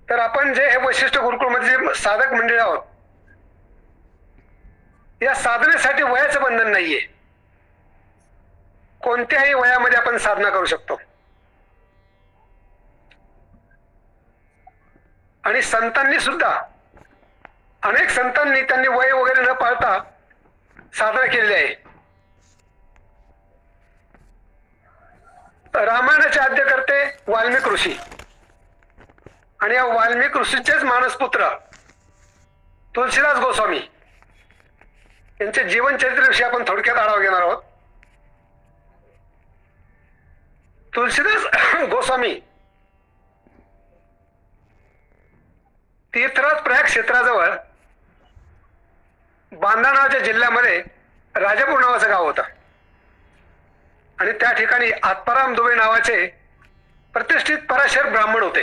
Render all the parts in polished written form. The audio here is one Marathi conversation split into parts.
तर आपण जे हे वैशिष्ट्य गुरुकुळमध्ये जे साधक मंडळी आहोत, या साधनेसाठी वयाचं बंधन नाहीये. कोणत्याही वयामध्ये आपण साधना करू शकतो. आणि संतांनी सुद्धा, अनेक संतांनी त्यांनी वय वगैरे न पाळता साधना केलेली आहे. रामायणाचे आद्यकर्ते वाल्मिक ऋषी, आणि या वाल्मिक ऋषींचेच मानसपुत्र तुलसीदास गोस्वामी यांचे जीवनचरित्राविषयी आपण थोडक्यात आढावा घेणार आहोत. तुलसीदास गोस्वामी तीर्थराज प्रयाग क्षेत्राजवळ बांदा नावाच्या जिल्ह्यामध्ये राजापूर नावाचं गाव होतं, आणि त्या ठिकाणी आत्माराम दुबे नावाचे प्रतिष्ठित पराशर ब्राह्मण होते.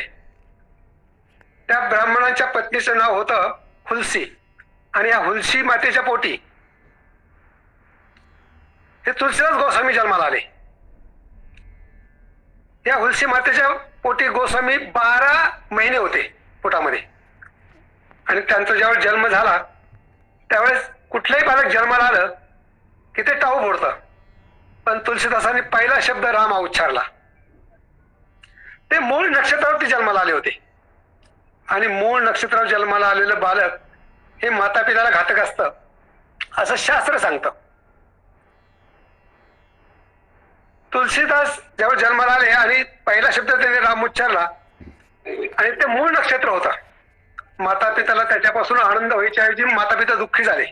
त्या ब्राह्मणाच्या पत्नीचं नाव होतं हुलसी, आणि या हुलसी मातेच्या पोटी हे तुलसीदास गोस्वामी जन्माला आले. या हुलसी मातेच्या पोटी गोस्वामी 12 महिने होते पोटामध्ये, आणि त्यांचा जेव्हा जन्म झाला त्यावेळेस कुठलंही बालक जन्माला आलं की ते टाऊ फोडतं, पण तुलसीदासांनी पहिला शब्द राम हा उच्चारला. ते मूळ नक्षत्रावरती जन्माला आले होते, आणि मूळ नक्षत्रावर जन्माला आलेलं बालक हे माता पित्याला घातक असतं असं शास्त्र सांगतं. तुलसीदास जेव्हा जन्माला आले आणि पहिला शब्द त्याने राम उच्चारला, आणि ते मूळ नक्षत्र होतं. माता पित्याला त्याच्यापासून आनंद व्हायच्या ऐवजी माता पिता दुःखी झाले.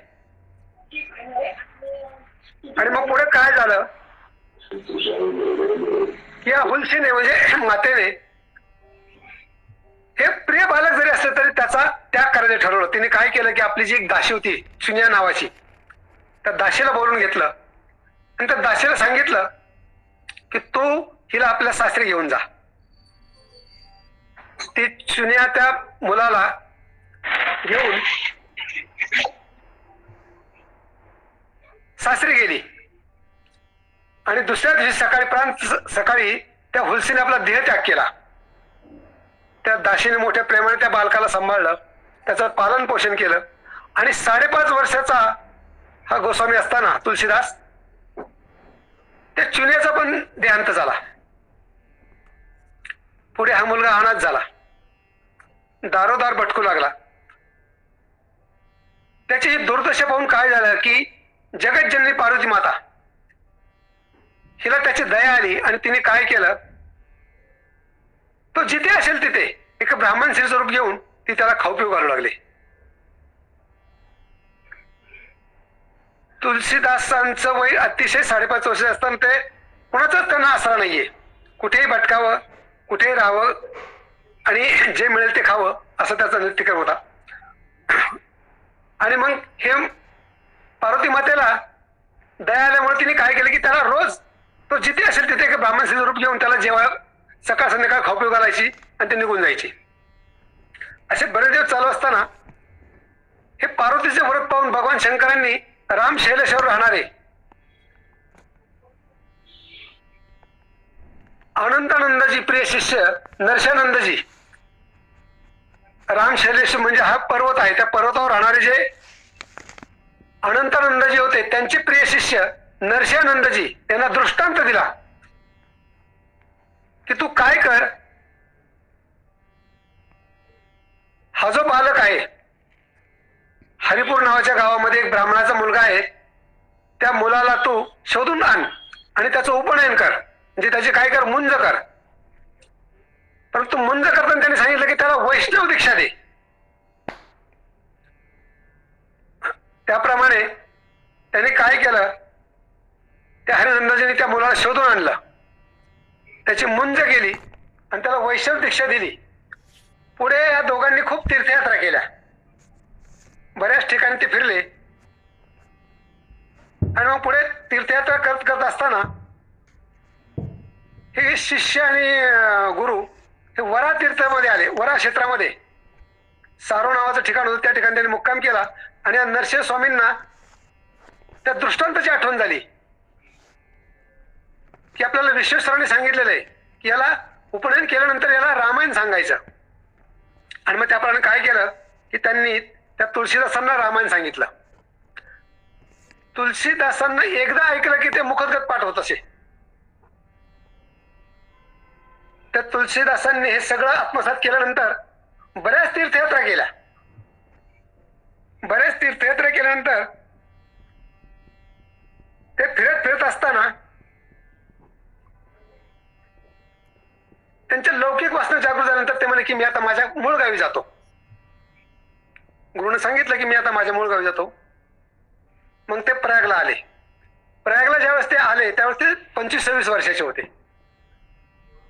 आणि मग पुढे काय झालं, या हुलसीने म्हणजे मातेने हे प्रिय बालक जरी असले तरी त्याचा त्याग करायचं ठरवलं. तिने काय केलं की आपली जी एक दासी होती सुनिया नावाची, त्या दासीला बोलून घेतलं आणि त्या दासीला सांगितलं की तू हिला आपल्या सासरी घेऊन जा. ती सुनिया त्या मुलाला घेऊन सासरी गेली, आणि दुसऱ्या दिवशी सकाळी त्या हुलसीने आपला देहत्याग केला. त्या दासीने मोठ्या प्रेमाने त्या बालकाला सांभाळलं, त्याचं पालन पोषण केलं, आणि 5.5 वर्षाचा हा गोस्वामी असताना तुलसीदास त्या चुन्याचा पण देहांत झाला. पुढे हा मुलगा अनाथ झाला, दारोदार भटकू लागला. त्याची ही दुर्दशा पाहून काय झालं की जगतजननी पार्वती माता हिला त्याची दया आली, आणि तिने काय केलं, तो जिथे असेल तिथे एक ब्राह्मण स्त्री स्वरूप घेऊन ती त्याला खाऊ पिऊ घालू लागली. तुलसीदासांचं वय अतिशय 5.5 वर्ष असताना ते कुणाचाच त्यांना आसरा नाहीये. कुठेही भटकावं, कुठेही राहावं, आणि जे मिळेल ते खावं असं त्याचा नित्यक्रम होता. आणि मग हे पार्वती मातेला दया आल्यामुळे तिने काय केलं की त्याला रोज तो जिथे असेल तिथे एक ब्राह्मण स्त्री रूप घेऊन त्याला जेव्हा सकाळ संध्याकाळ खाऊ पिऊ घालायची आणि ते निघून जायची. असे बरेच दिवस चालू असताना हे पार्वतीचे व्रत पाहून भगवान शंकरांनी राम शैलेशावर राहणारे अनंतानंदजी प्रिय शिष्य नरशानंदजी, राम शैलेश म्हणजे हा पर्वत आहे, त्या पर्वतावर राहणारे जे अनंतानंदजी होते त्यांचे प्रिय शिष्य नरशानंदजी यांना दृष्टांत दिला की तू काय कर, हा जो बालक आहे हरिपूर नावाच्या गावामध्ये एक ब्राह्मणाचा मुलगा आहे, त्या मुलाला तू शोधून आण आणि त्याचं उपनयन कर, म्हणजे त्याची काय कर, मुंज कर. परंतु मुंज करताना त्यांनी सांगितलं की त्याला वैष्णव दीक्षा दे. त्याप्रमाणे त्यांनी काय केलं, त्या हरिनंदाजींनी त्या मुलाला शोधून आणलं, त्याची मुंज केली आणि त्याला वैष्णव दीक्षा दिली. पुढे या दोघांनी खूप तीर्थयात्रा केल्या, बऱ्याच ठिकाणी ते फिरले, आणि मग पुढे तीर्थयात्रा करत करत असताना हे शिष्य आणि गुरु हे वरा तीर्थामध्ये आले. वरा क्षेत्रामध्ये सारो नावाचं ठिकाण होतं, त्या ठिकाणी त्यांनी मुक्काम केला. आणि या नरसिंह स्वामींना त्या दृष्टांताची आठवण झाली की आपल्याला विश्वेश्वरांनी सांगितलेलं आहे की याला उपनयन केल्यानंतर याला रामायण सांगायचं. आणि मग त्याप्रमाणे काय केलं की त्यांनी त्या तुळशीदासांना रामायण सांगितलं. तुलसीदासांना एकदा ऐकलं की ते मुखोद्गत पाठ होत असे. त्या तुलसीदासांनी हे सगळं आत्मसात केल्यानंतर बऱ्याच तीर्थयात्रा केल्या. बऱ्याच तीर्थयात्रा केल्यानंतर ते फिरत फिरत असताना त्यांच्या लौकिक वासना जागृत झाल्यानंतर ते म्हणे की मी आता माझ्या मूळ गावी जातो. गुरुने सांगितलं की मी आता माझ्या मूळ गावी जातो. मग ते प्रयागला आले. प्रयागला ज्यावेळेस ते आले त्यावेळेस ते 25-26 वर्षाचे होते.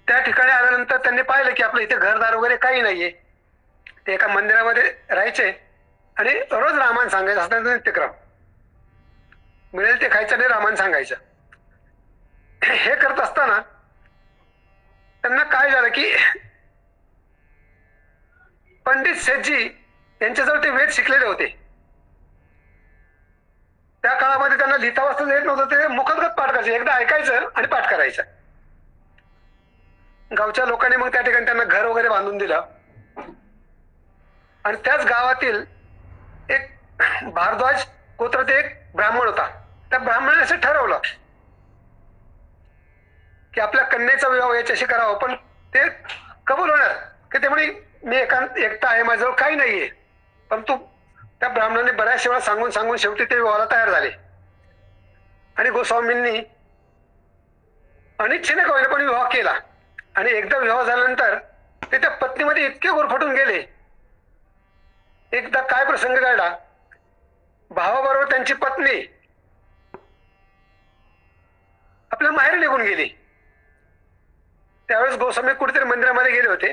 त्या ठिकाणी आल्यानंतर त्यांनी पाहिलं की आपलं इथे घरदार वगैरे काही नाहीये. ते एका मंदिरामध्ये राहायचे आणि रोज रामायण सांगायचं असं त्यांचा नित्यक्रम. मिळेल ते खायचं आणि रामायण सांगायचं. हे करत असताना त्यांना काय झालं की पंडित सेठजी यांच्याजवळ ते वेद शिकलेले होते. त्या काळामध्ये त्यांना लिहिता वाचता येत नव्हतं. ते मुखोद्गत पाठ करायचे. एकदा ऐकायचं आणि पाठ करायचं. गावच्या लोकांनी मग त्या ठिकाणी त्यांना घर वगैरे बांधून दिलं. आणि त्याच गावातील एक भारद्वाज गोत्राचे एक ब्राह्मण होता. त्या ब्राह्मणाने असं ठरवलं की आपल्या कन्येचा विवाह याच्याशी करावा. पण ते कबूल होणार की ते म्हणे मी एकटा आहे, माझ्याजवळ काही नाहीये. परंतु त्या ब्राह्मणाने बऱ्याचशा वेळा सांगून सांगून शेवटी ते विवाहाला तयार झाले. आणि गोस्वामींनी अनिच्छेने का होईना पण विवाह केला. आणि एकदा विवाह झाल्यानंतर ते त्या पत्नीमध्ये इतके गुरफटून गेले. एकदा काय प्रसंग घडला, भावाबरोबर त्यांची पत्नी आपल्या माहेर निघून गेली. त्यावेळेस गोस्वामी कुठेतरी मंदिरामध्ये गेले होते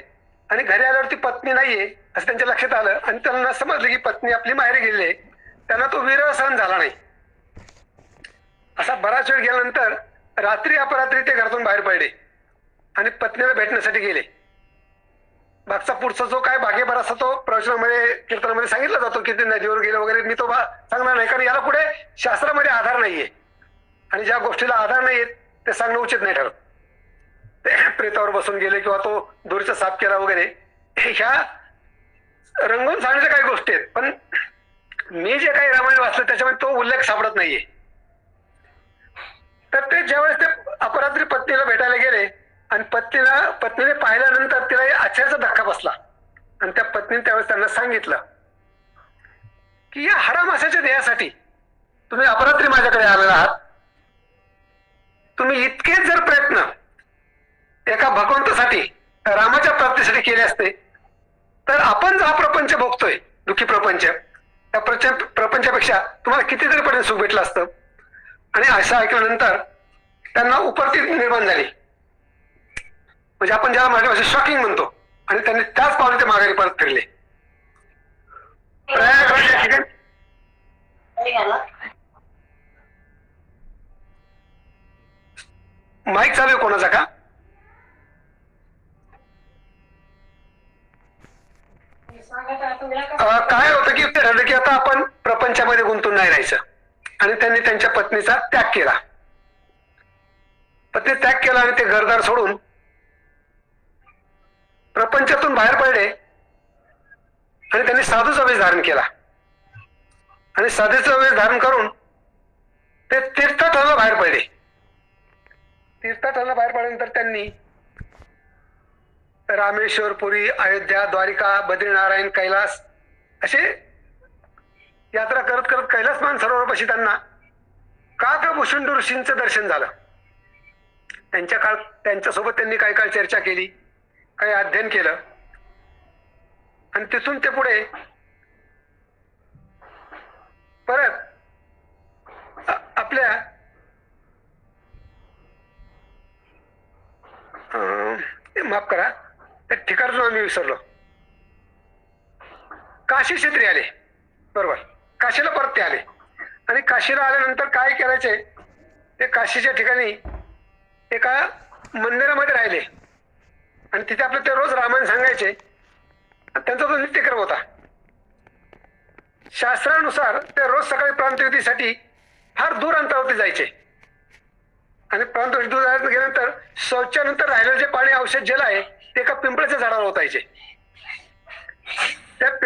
आणि घरी आल्यावर ती पत्नी नाहीये असं त्यांच्या लक्षात आलं. आणि त्यांना समजलं की पत्नी आपली माहेरी गेलेली आहे. त्यांना तो विरह सहन झाला नाही. असा बराच वेळ गेल्यानंतर रात्री अपरात्री ते घरातून बाहेर पडले आणि पत्नीला भेटण्यासाठी गेले. मागचा पुढचा जो काय भाग्यभर असा तो प्रवचनामध्ये कीर्तनामध्ये सांगितला जातो की ते नदीवर गेले वगैरे. मी तो सांगणार नाही कारण याला पुढे शास्त्रामध्ये आधार नाहीये आणि ज्या गोष्टीला आधार नाहीये ते सांगणं उचित नाही ठरत. ते प्रेतावर बसून गेले किंवा तो दोरीचा साप केला वगैरे ह्या रंगून सांगण्याच्या काही गोष्टी आहेत. पण मी जे काही रामायण वाचलं त्याच्यामध्ये तो उल्लेख सापडत नाहीये. तर ते ज्यावेळेस ते अपरात्री पत्नीला भेटायला गेले आणि पत्नीने पाहिल्यानंतर तिला आश्चर्याचा धक्का बसला. आणि त्या पत्नीने त्यावेळेस त्यांना सांगितलं की या हाडामासाच्या देहासाठी तुम्ही अपरात्री माझ्याकडे आलेला आहात. तुम्ही इतकेच जर प्रयत्न एका भगवंतासाठी रामाच्या प्राप्तीसाठी केले असते तर आपण जो हा प्रपंच भोगतोय दुःखी प्रपंच त्या प्रपंचापेक्षा तुम्हाला कितीतरी पर्यंत सुख भेटलं असतं. आणि असं ऐकल्यानंतर त्यांना उपरती निर्माण झाली. म्हणजे आपण ज्याला मराठी भाषेत शॉकिंग म्हणतो. आणि त्यांनी त्याच पावले ते माघारी परत फिरले. प्रयागराज या ठिकाणी माईक चालू आहे कोणाचा का? काय होतं की ते ठरलं की आता आपण प्रपंचामध्ये गुंतून नाही राहायचं. आणि त्यांनी त्यांच्या पत्नीचा त्याग केला. पत्नी त्याग केला आणि ते घरदार सोडून प्रपंचातून बाहेर पडले. आणि त्यांनी साधूचा वेश धारण केला. आणि साधूचा वेश धारण करून ते तीर्थाटनाला बाहेर पडले. तीर्थाटनाला बाहेर पडल्यानंतर त्यांनी रामेश्वर, पुरी, अयोध्या, द्वारिका, बद्रीनारायण, कैलास असे यात्रा करत करत कैलास मानसरोवरापाशी त्यांना काकभूषुंड ऋषींचं दर्शन झालं. त्यांच्यासोबत त्यांनी काही काळ चर्चा केली, काही अध्ययन केलं. आणि तिथून ते पुढे परत आपल्या माफ करा त्या ठिकाणचं नाव मी विसरलो. काशी क्षेत्री आले. बरोबर, काशीला परत ते आले. आणि काशीला आल्यानंतर काय करायचे ते काशीच्या ठिकाणी एका मंदिरामध्ये राहिले. आणि तिथे आपले ते रोज रामायण सांगायचे. त्यांचा तो नित्यक्रम होता. शास्त्रानुसार ते रोज सकाळी प्रांतविधीसाठी फार दूर अंतरावरती जायचे. आणि प्रांतविधी दूर गेल्यानंतर शौचानंतर राहिलेलं जे पाणी औषध जल आहे ते एका पिंपळाच्या झाडावर ओतायचे.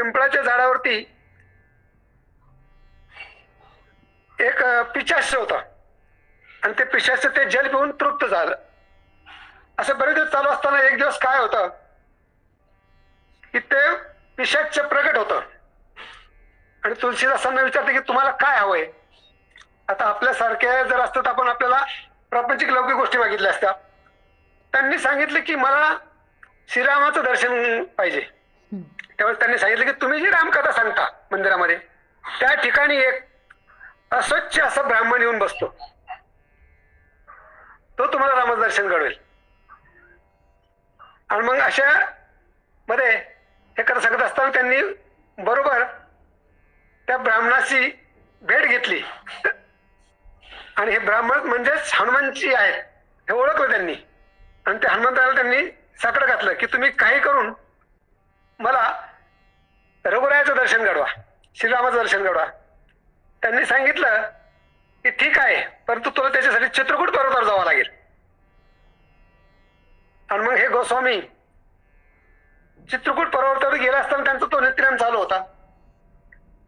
पिंपळाच्या झाडावरती एक पिशाच होता आणि ते पिशाच ते जल पिऊन तृप्त झालं. असं बरेच दिवस चालू असताना एक दिवस काय होतं की ते पिशाच प्रगट होतं आणि तुलसीदासांना विचारते की तुम्हाला काय हवंय. आता आपल्यासारखे जर असतं तर आपण आपल्याला प्रापंचिक लौकिक गोष्टी मागितल्या असत्या. त्यांनी सांगितलं की मला श्रीरामाचं दर्शन पाहिजे. त्यावेळेस त्यांनी सांगितलं की तुम्ही जी रामकथा सांगता मंदिरामध्ये त्या ठिकाणी एक अस्वच्छ असा ब्राह्मण येऊन बसतो, तो तुम्हाला रामाचं दर्शन घडवेल. आणि मग अशा मध्ये हे कथा सांगत असताना त्यांनी बरोबर त्या ब्राह्मणाची भेट घेतली आणि हे ब्राह्मण म्हणजेच हनुमानजी आहेत हे ओळखलं त्यांनी. आणि त्या हनुमंताला त्यांनी साकडं घातलं की तुम्ही काही करून मला रघुरायाचं दर्शन घडवा, श्रीरामाचं दर्शन घडवा. त्यांनी सांगितलं की ठीक आहे, परंतु तुला त्याच्यासाठी चित्रकूट पर्वतावर जावं लागेल. आणि मग हे गोस्वामी चित्रकूट पर्वतावर गेला असताना त्यांचा तो नित्यनेम चालू होता.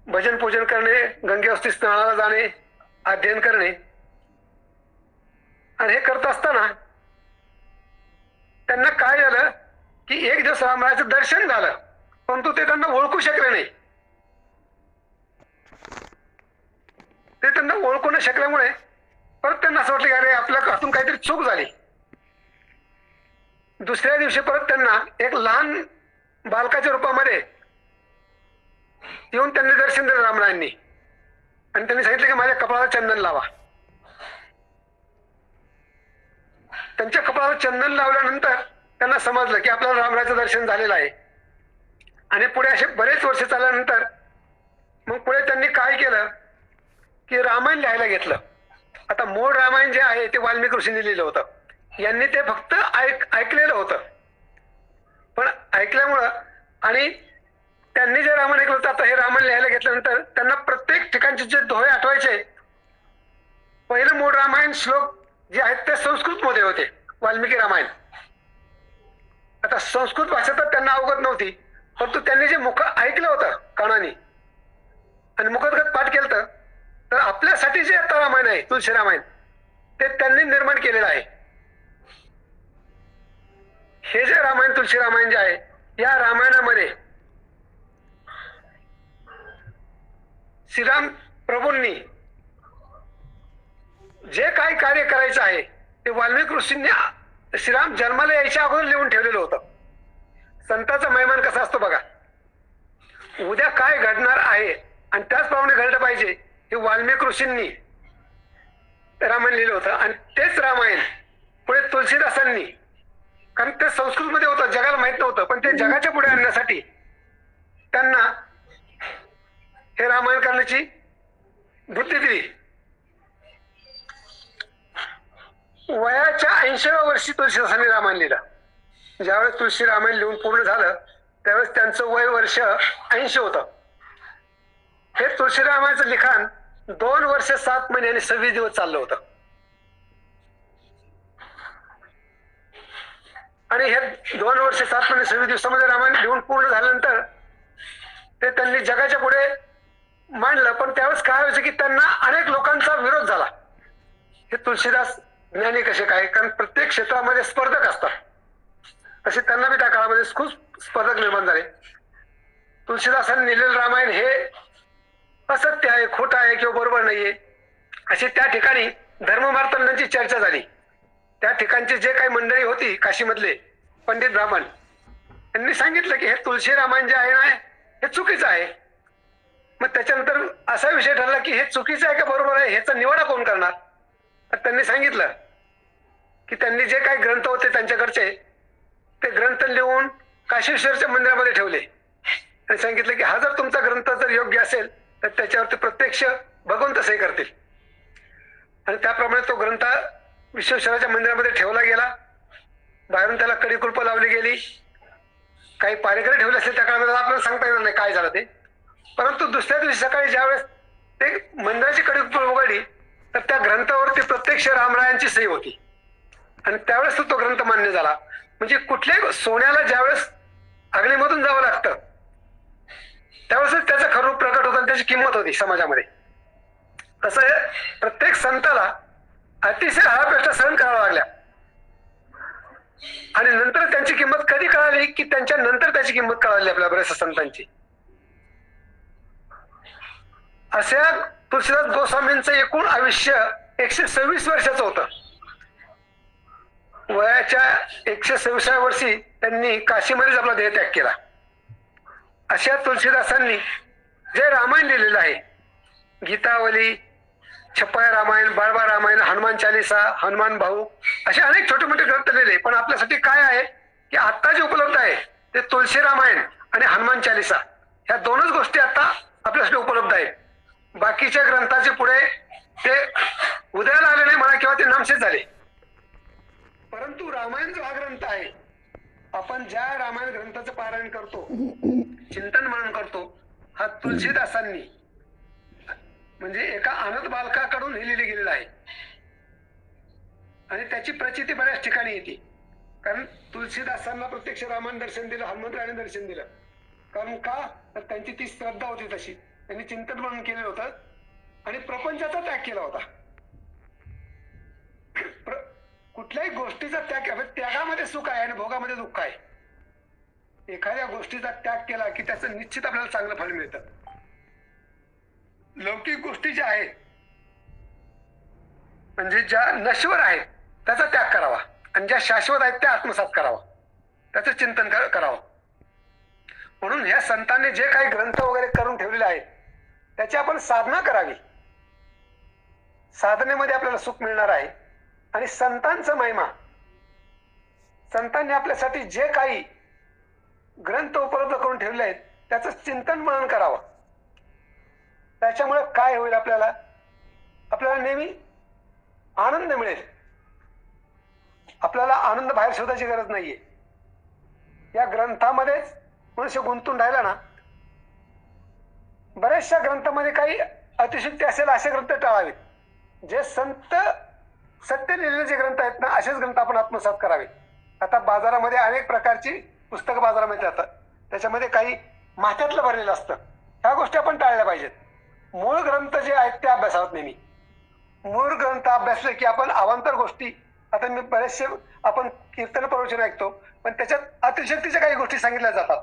भजन पूजन करणे, गंगेवस्ती स्नानाला जाणे, अध्ययन करणे. आणि हे करत असताना त्यांना काय झालं की एक दिवस रामरायाचं दर्शन झालं, परंतु ते त्यांना ओळखू शकले नाही. ते त्यांना ओळखू न शकल्यामुळे परत त्यांना असं वाटलं की अरे आपल्या हातून काहीतरी चूक झाली. दुसऱ्या दिवशी परत त्यांना एक लहान बालकाच्या रूपामध्ये येऊन त्यांनी दर्शन दिलं रामरायांनी आणि त्यांनी सांगितलं की माझ्या कपाळाला चंदन लावा. त्यांच्या कपाळाला चंदन लावल्यानंतर त्यांना समजलं की आपल्याला रामरायाचं दर्शन झालेलं आहे. आणि पुढे असे बरेच वर्ष चालल्यानंतर मग पुढे त्यांनी काय केलं की रामायण लिहायला घेतलं. आता मूळ रामायण जे आहे ते वाल्मिकी ऋषींनी लिहिलं होतं. यांनी ते फक्त ऐकलेलं होतं, पण ऐकल्यामुळं आणि त्यांनी जे रामायण ऐकलं होतं, आता हे रामायण लिहायला घेतल्यानंतर त्यांना प्रत्येक ठिकाणचे जे दोहे आठवायचे. पहिलं मूळ रामायण श्लोक जे आहेत ते संस्कृत मध्ये होते, वाल्मिकी रामायण. आता संस्कृत भाषा तर त्यांना अवगत नव्हती, परंतु त्यांनी जे मुख ऐकलं होतं कानाने आणि मुखोद्गत पाठ केलं तर आपल्यासाठी जे आता रामायण आहे तुलसी रामायण ते त्यांनी निर्माण केलेलं आहे. हे जे रामायण तुलसी रामायण जे आहे या रामायणामध्ये श्रीराम प्रभूंनी जे काही कार्य करायचं आहे ते वाल्मिकी ऋषींनी श्रीराम जन्माला यायच्या अगोदर लिहून ठेवलेलं होतं. संतांचा महिमान कसा असतो बघा, उद्या काय घडणार आहे आणि त्याचप्रमाणे घडलं पाहिजे हे वाल्मिकी ऋषींनी रामायण लिहिलं होतं. आणि तेच रामायण पुढे तुलसीदासांनी, कारण ते संस्कृतमध्ये होतं, जगाला माहित नव्हतं, पण ते जगाच्या पुढे आणण्यासाठी त्यांना हे रामायण करण्याची बुद्धी दिली. वयाच्या 80व्या वर्षी तुलसीदासांनी रामायण लिहिलं. ज्यावेळेस तुलसी रामायण लिहून पूर्ण झालं त्यावेळेस त्यांचं वय वर्ष 80 होतं. हे तुलसी रामायणाचं लिखाण 2 वर्ष 7 महिने आणि 26 दिवस चाललं होतं. आणि हे 2 वर्ष 7 महिने 26 दिवसामध्ये रामायण लिहून पूर्ण झाल्यानंतर ते त्यांनी जगाच्या पुढे मांडलं. पण त्यावेळेस काय व्हायचं की त्यांना अनेक लोकांचा विरोध झाला. हे तुलसीदास ज्ञानी कसे काय, कारण प्रत्येक क्षेत्रामध्ये स्पर्धक असतात, तसे त्यांना बी त्या काळामध्ये खूप स्पर्धक निर्माण झाले. तुलसीदासांनी लिहिलेलं रामायण हे असत्य आहे, खोटं आहे किंवा बरोबर नाहीये अशी त्या ठिकाणी धर्ममार्तंडांची चर्चा झाली. त्या ठिकाणची जे काही मंडळी होती काशीमधले पंडित ब्राह्मण यांनी सांगितलं की हे तुलसी रामायण जे आहे ना हे चुकीचं आहे. मग त्याच्यानंतर असा विषय ठरला की हे चुकीचं आहे का बरोबर आहे ह्याचा निवाडा कोण करणार. तर त्यांनी सांगितलं की त्यांनी जे काही ग्रंथ होते त्यांच्याकडचे ते ग्रंथ लिहून काशी विश्वनाथच्या मंदिरामध्ये ठेवले आणि सांगितलं की हा जर तुमचा ग्रंथ जर योग्य असेल तर त्याच्यावरती प्रत्यक्ष भगवंत सही करतील. आणि त्याप्रमाणे तो ग्रंथ विश्वेश्वराच्या मंदिरामध्ये ठेवला गेला. बाहेरून त्याला कडीकुलपं लावली गेली. काही पारेकरी ठेवले असले त्या काळामध्ये आपल्याला सांगता येणार नाही काय झालं ते. परंतु दुसऱ्या दिवशी सकाळी ज्यावेळेस ते मंदिराची कडीकुलपं उघडली तर त्या ग्रंथावरती प्रत्यक्ष रामरायांची सही होती आणि त्यावेळेस तो ग्रंथ मान्य झाला. म्हणजे कुठल्याही सोन्याला ज्यावेळेस अग्नीमधून जावं लागतं माणसाची किंमत होती समाजामध्ये, तसं प्रत्येक संताला अतिशय हाळापेष्टा सहन कराव्या लागल्या. आणि नंतर त्यांची किंमत कधी कळाली की त्यांच्या नंतर त्याची किंमत कळाली आपल्या बऱ्याचशा संतांची. अशा तुळशीदास गोस्वामींचं एकूण आयुष्य 126 वर्षाचं होतं. वयाच्या 126व्या वर्षी त्यांनी काशीमध्येच आपला देहत्याग केला. अशा तुळशीदासांनी जे रामायण लिहिलेलं आहे, गीतावली, छप्पया रामायण, बाळबा रामायण, हनुमान चालीसा, हनुमान भाऊ, असे अनेक छोटे मोठे ग्रंथ लिहिले. पण आपल्यासाठी काय आहे की आता जे उपलब्ध आहे ते तुळशी रामायण आणि हनुमान चालीसा, ह्या दोनच गोष्टी आता आपल्यासाठी उपलब्ध आहेत. बाकीच्या ग्रंथाचे पुढे ते उदयाला आले नाही म्हणा किंवा ते नामशेष झाले. परंतु रामायण जो हा ग्रंथ आहे, आपण ज्या रामायण ग्रंथाचं पारायण करतो, चिंतन मनन करतो, हा तुळशीदासांनी म्हणजे एका अनाथ बालकाकडून लिहिलेले गेलेलं आहे. आणि त्याची प्रचिती बऱ्याच ठिकाणी येते. कारण तुळशीदासांना प्रत्यक्ष रामायण दर्शन दिलं, हनुमंतरायाने दर्शन दिलं. कारण का, तर त्यांची ती श्रद्धा होती तशी. त्यांनी चिंतन मनन केलेलं होतं आणि प्रपंचाचा त्याग केला होता. कुठल्याही गोष्टीचा त्याग, त्यागामध्ये सुख आहे आणि भोगामध्ये दुःख आहे. एखाद्या गोष्टीचा त्याग केला की त्याचं निश्चित आपल्याला चांगलं फळ मिळतं. लौकिक गोष्टी ज्या आहेत म्हणजे ज्या नश्वर आहेत त्याचा त्याग करावा आणि ज्या शाश्वत आहेत त्या आत्मसात करावा, त्याचं चिंतन करावं. म्हणून ह्या संतांनी जे काही ग्रंथ वगैरे करून ठेवलेले आहेत त्याची आपण साधना करावी. साधनेमध्ये आपल्याला सुख मिळणार आहे. आणि संतांचा महिमा, संतांनी आपल्यासाठी जे काही ग्रंथ उपलब्ध करून ठेवले आहेत त्याचं चिंतन मनन करावं. त्याच्यामुळे काय होईल, आपल्याला नेहमी आनंद मिळेल. आपल्याला आनंद बाहेर शोधायची गरज नाहीये. या ग्रंथामध्येच मनुष्य गुंतून राहिला ना. बऱ्याचशा ग्रंथामध्ये काही अतिशयोक्ती असेल असे ग्रंथ टाळावेत. जे संत सत्य लिहिलेले जे ग्रंथ आहेत ना, असेच ग्रंथ आपण आत्मसात करावे. आता बाजारामध्ये अनेक प्रकारची पुस्तकं बाजारामध्ये जातात, त्याच्यामध्ये काही माथ्यातलं भरलेलं असतं. ह्या गोष्टी आपण टाळल्या पाहिजेत. मूळ ग्रंथ जे आहेत ते अभ्यासावेत नेहमी. मूळ ग्रंथ अभ्यासले की आपण अवांतर गोष्टी, आता मी बरेचसे आपण कीर्तन प्रवचन ऐकतो, पण त्याच्यात अतिशयोक्तीच्या काही गोष्टी सांगितल्या जातात.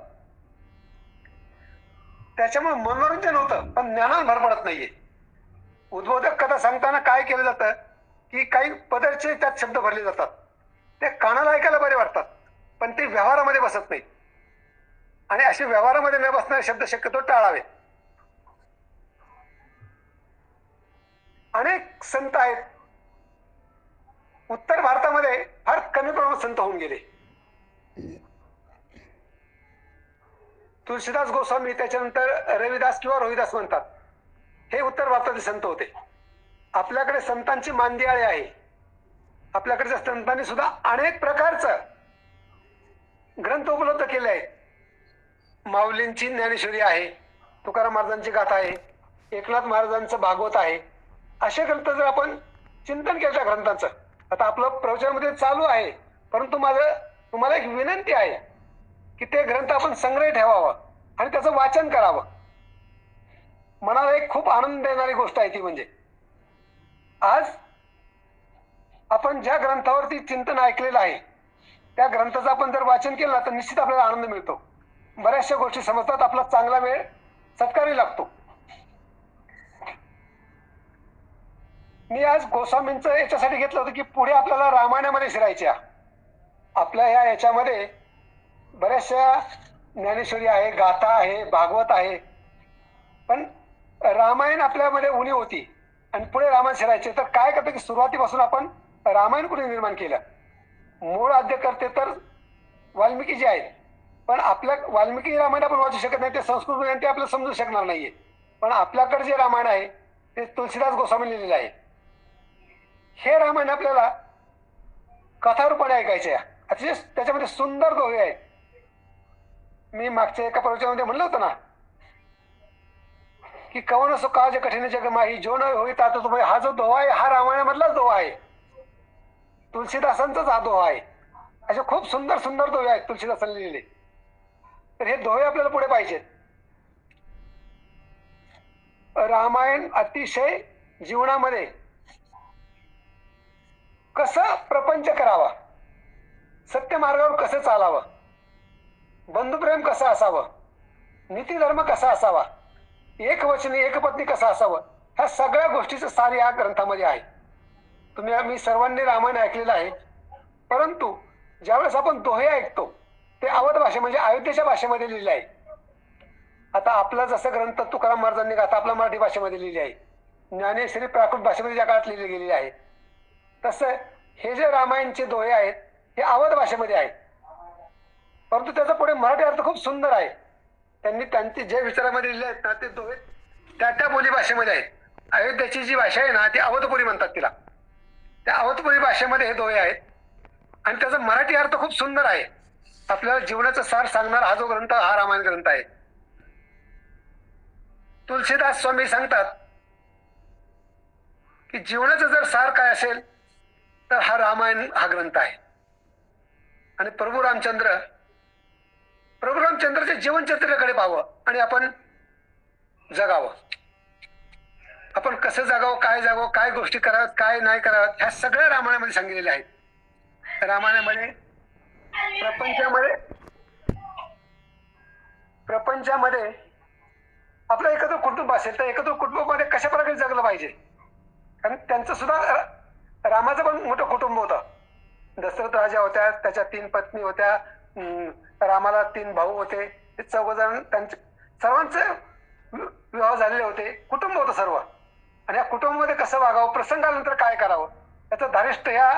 त्याच्यामुळे मनोरंजन होतं पण ज्ञानावर भर पडत नाहीये. उद्बोधक कथा सांगताना काय केलं जातं की काही पदरचे त्यात शब्द भरले जातात. ते कानाला ऐकायला बरे वाटतात पण ते व्यवहारामध्ये बसत नाहीत. आणि असे व्यवहारामध्ये न बसणारे शब्द शक्यतो टाळावे. अनेक संत आहेत, उत्तर भारतामध्ये फार कमी प्रमाणात संत होऊन गेले. तुळशीदास गोस्वामी, त्याच्यानंतर रविदास किंवा रोहिदास म्हणतात, हे उत्तर भारतातील संत होते. आपल्याकडे संतांची मांदियाळी आहे. आपल्याकडच्या संतांनी सुद्धा अनेक प्रकारचं ग्रंथ उपलब्ध केले आहेत. माऊलींची ज्ञानेश्वरी आहे, तुकाराम महाराजांची गाथा आहे, एकनाथ महाराजांचं भागवत आहे. असे ग्रंथ जर आपण चिंतन केलं त्या ग्रंथांचं, आता आपलं प्रवचनामध्ये चालू आहे, परंतु तुम्हाला एक विनंती आहे की ते ग्रंथ आपण संग्रह ठेवावा आणि त्याचं वाचन करावं. मनाला एक खूप आनंद देणारी गोष्ट आहे ती म्हणजे आज आपण ज्या ग्रंथावरती चिंतन ऐकलेलं आहे त्या ग्रंथाचं आपण जर वाचन केलं तर निश्चित आपल्याला आनंद मिळतो. बऱ्याचशा गोष्टी समजतात, आपला चांगला वेळ सत्कारी लागतो. मी आज गोस्वामींचं याच्यासाठी घेतलं होतं की पुढे आपल्याला रामायणामध्ये शिरायच्या. आपल्या याच्यामध्ये बऱ्याचशा ज्ञानेश्वरी आहे, गाथा आहे, भागवत आहे, पण रामायण आपल्यामध्ये उणी होती आणि पुढे रामायण शिरायचे. तर काय करतो की सुरुवातीपासून आपण रामायण कुठे निर्माण केलं. मूळ आद्यकर्ते तर वाल्मिकी जे आहेत, पण आपल्या वाल्मिकी रामायण आपण वाचू शकत नाही, ते संस्कृत ते आपल्याला समजू शकणार नाहीये. पण आपल्याकडे जे रामायण आहे ते तुळशीदास गोस्वामी लिहिलेलं आहे. हे रामायण आपल्याला कथारूपाने ऐकायचे आहे. अतिशय त्याच्यामध्ये सुंदर दोहे आहेत. मी मागच्या एका प्रवचनामध्ये म्हणलं होतं ना की कवन सो काज कठीण जग माही जो न होई तात तो. हा जो दोहा आहे हा रामायणामधलाच दोहा आहे, तुळशीदासांचाच हा दोहा आहे. असे खूप सुंदर सुंदर दोहे आहेत तुळशीदासांनी लिहिलेले. तर हे दोहे आपल्याला पुढे पाहिजेत. रामायण अतिशय जीवनामध्ये कसं प्रपंच करावा, सत्य मार्गावर कसं चालावं, बंधुप्रेम कसं असावं, नीतिधर्म कसा असावा, एकवचनी एकपत्नी कसं असावं, ह्या सगळ्या गोष्टीचं सार या ग्रंथामध्ये आहे. मी सर्वांनी रामायण ऐकलेलं आहे, परंतु ज्यावेळेस आपण दोहे ऐकतो ते अवध भाषे म्हणजे अयोध्येच्या भाषेमध्ये लिहिले आहे. आता आपला जसं ग्रंथ तुकाराम महाराजांनी गाथा आपल्या मराठी भाषेमध्ये लिहिली आहे, ज्ञानेश्वरी प्राकृत भाषेमध्ये ज्या काळात लिहिली गेलेली आहे, तसं हे जे रामायणचे दोहे आहेत हे अवध भाषेमध्ये आहेत, परंतु त्याचा पुढे मराठी अर्थ खूप सुंदर आहे. त्यांनी त्यांचे जे विचारामध्ये लिहिले आहेत ना ते दोहे त्या बोली भाषेमध्ये आहेत. अयोध्येची जी भाषा आहे ना ती अवधपुरी म्हणतात तिला. त्या अवधपुरी भाषेमध्ये हे दोहे आहेत आणि त्याचा मराठी अर्थ खूप सुंदर आहे. आपल्याला जीवनाचं सार सांगणारा हा जो ग्रंथ हा रामायण ग्रंथ आहे. तुलसीदास स्वामी सांगतात की जीवनाचं जर सार काय असेल तर हा रामायण हा ग्रंथ आहे. आणि प्रभू रामचंद्रच्या जीवनचरित्राकडे पाहावं आणि आपण जगावं. आपण कसं जगावं, काय गोष्टी कराव्यात, काय नाही कराव्यात, ह्या सगळ्या रामायणामध्ये सांगितलेल्या आहेत. रामायणामध्ये प्रपंचामध्ये आपलं एकत्र कुटुंब असेल तर एकत्र कुटुंबामध्ये कशा प्रकारे जगलं पाहिजे. कारण त्यांचं सुद्धा रामाचं पण मोठं कुटुंब होतं. दशरथ राजा होत्या, त्याच्या 3 पत्नी होत्या, रामाला 3 भाऊ होते, ते 4 जण, त्यांचे सर्वांचे विवाह झालेले होते, कुटुंब होतं सर्व. आणि या कुटुंबामध्ये कसं वागावं, प्रसंगानंतर काय करावं, याचं धारिष्ट या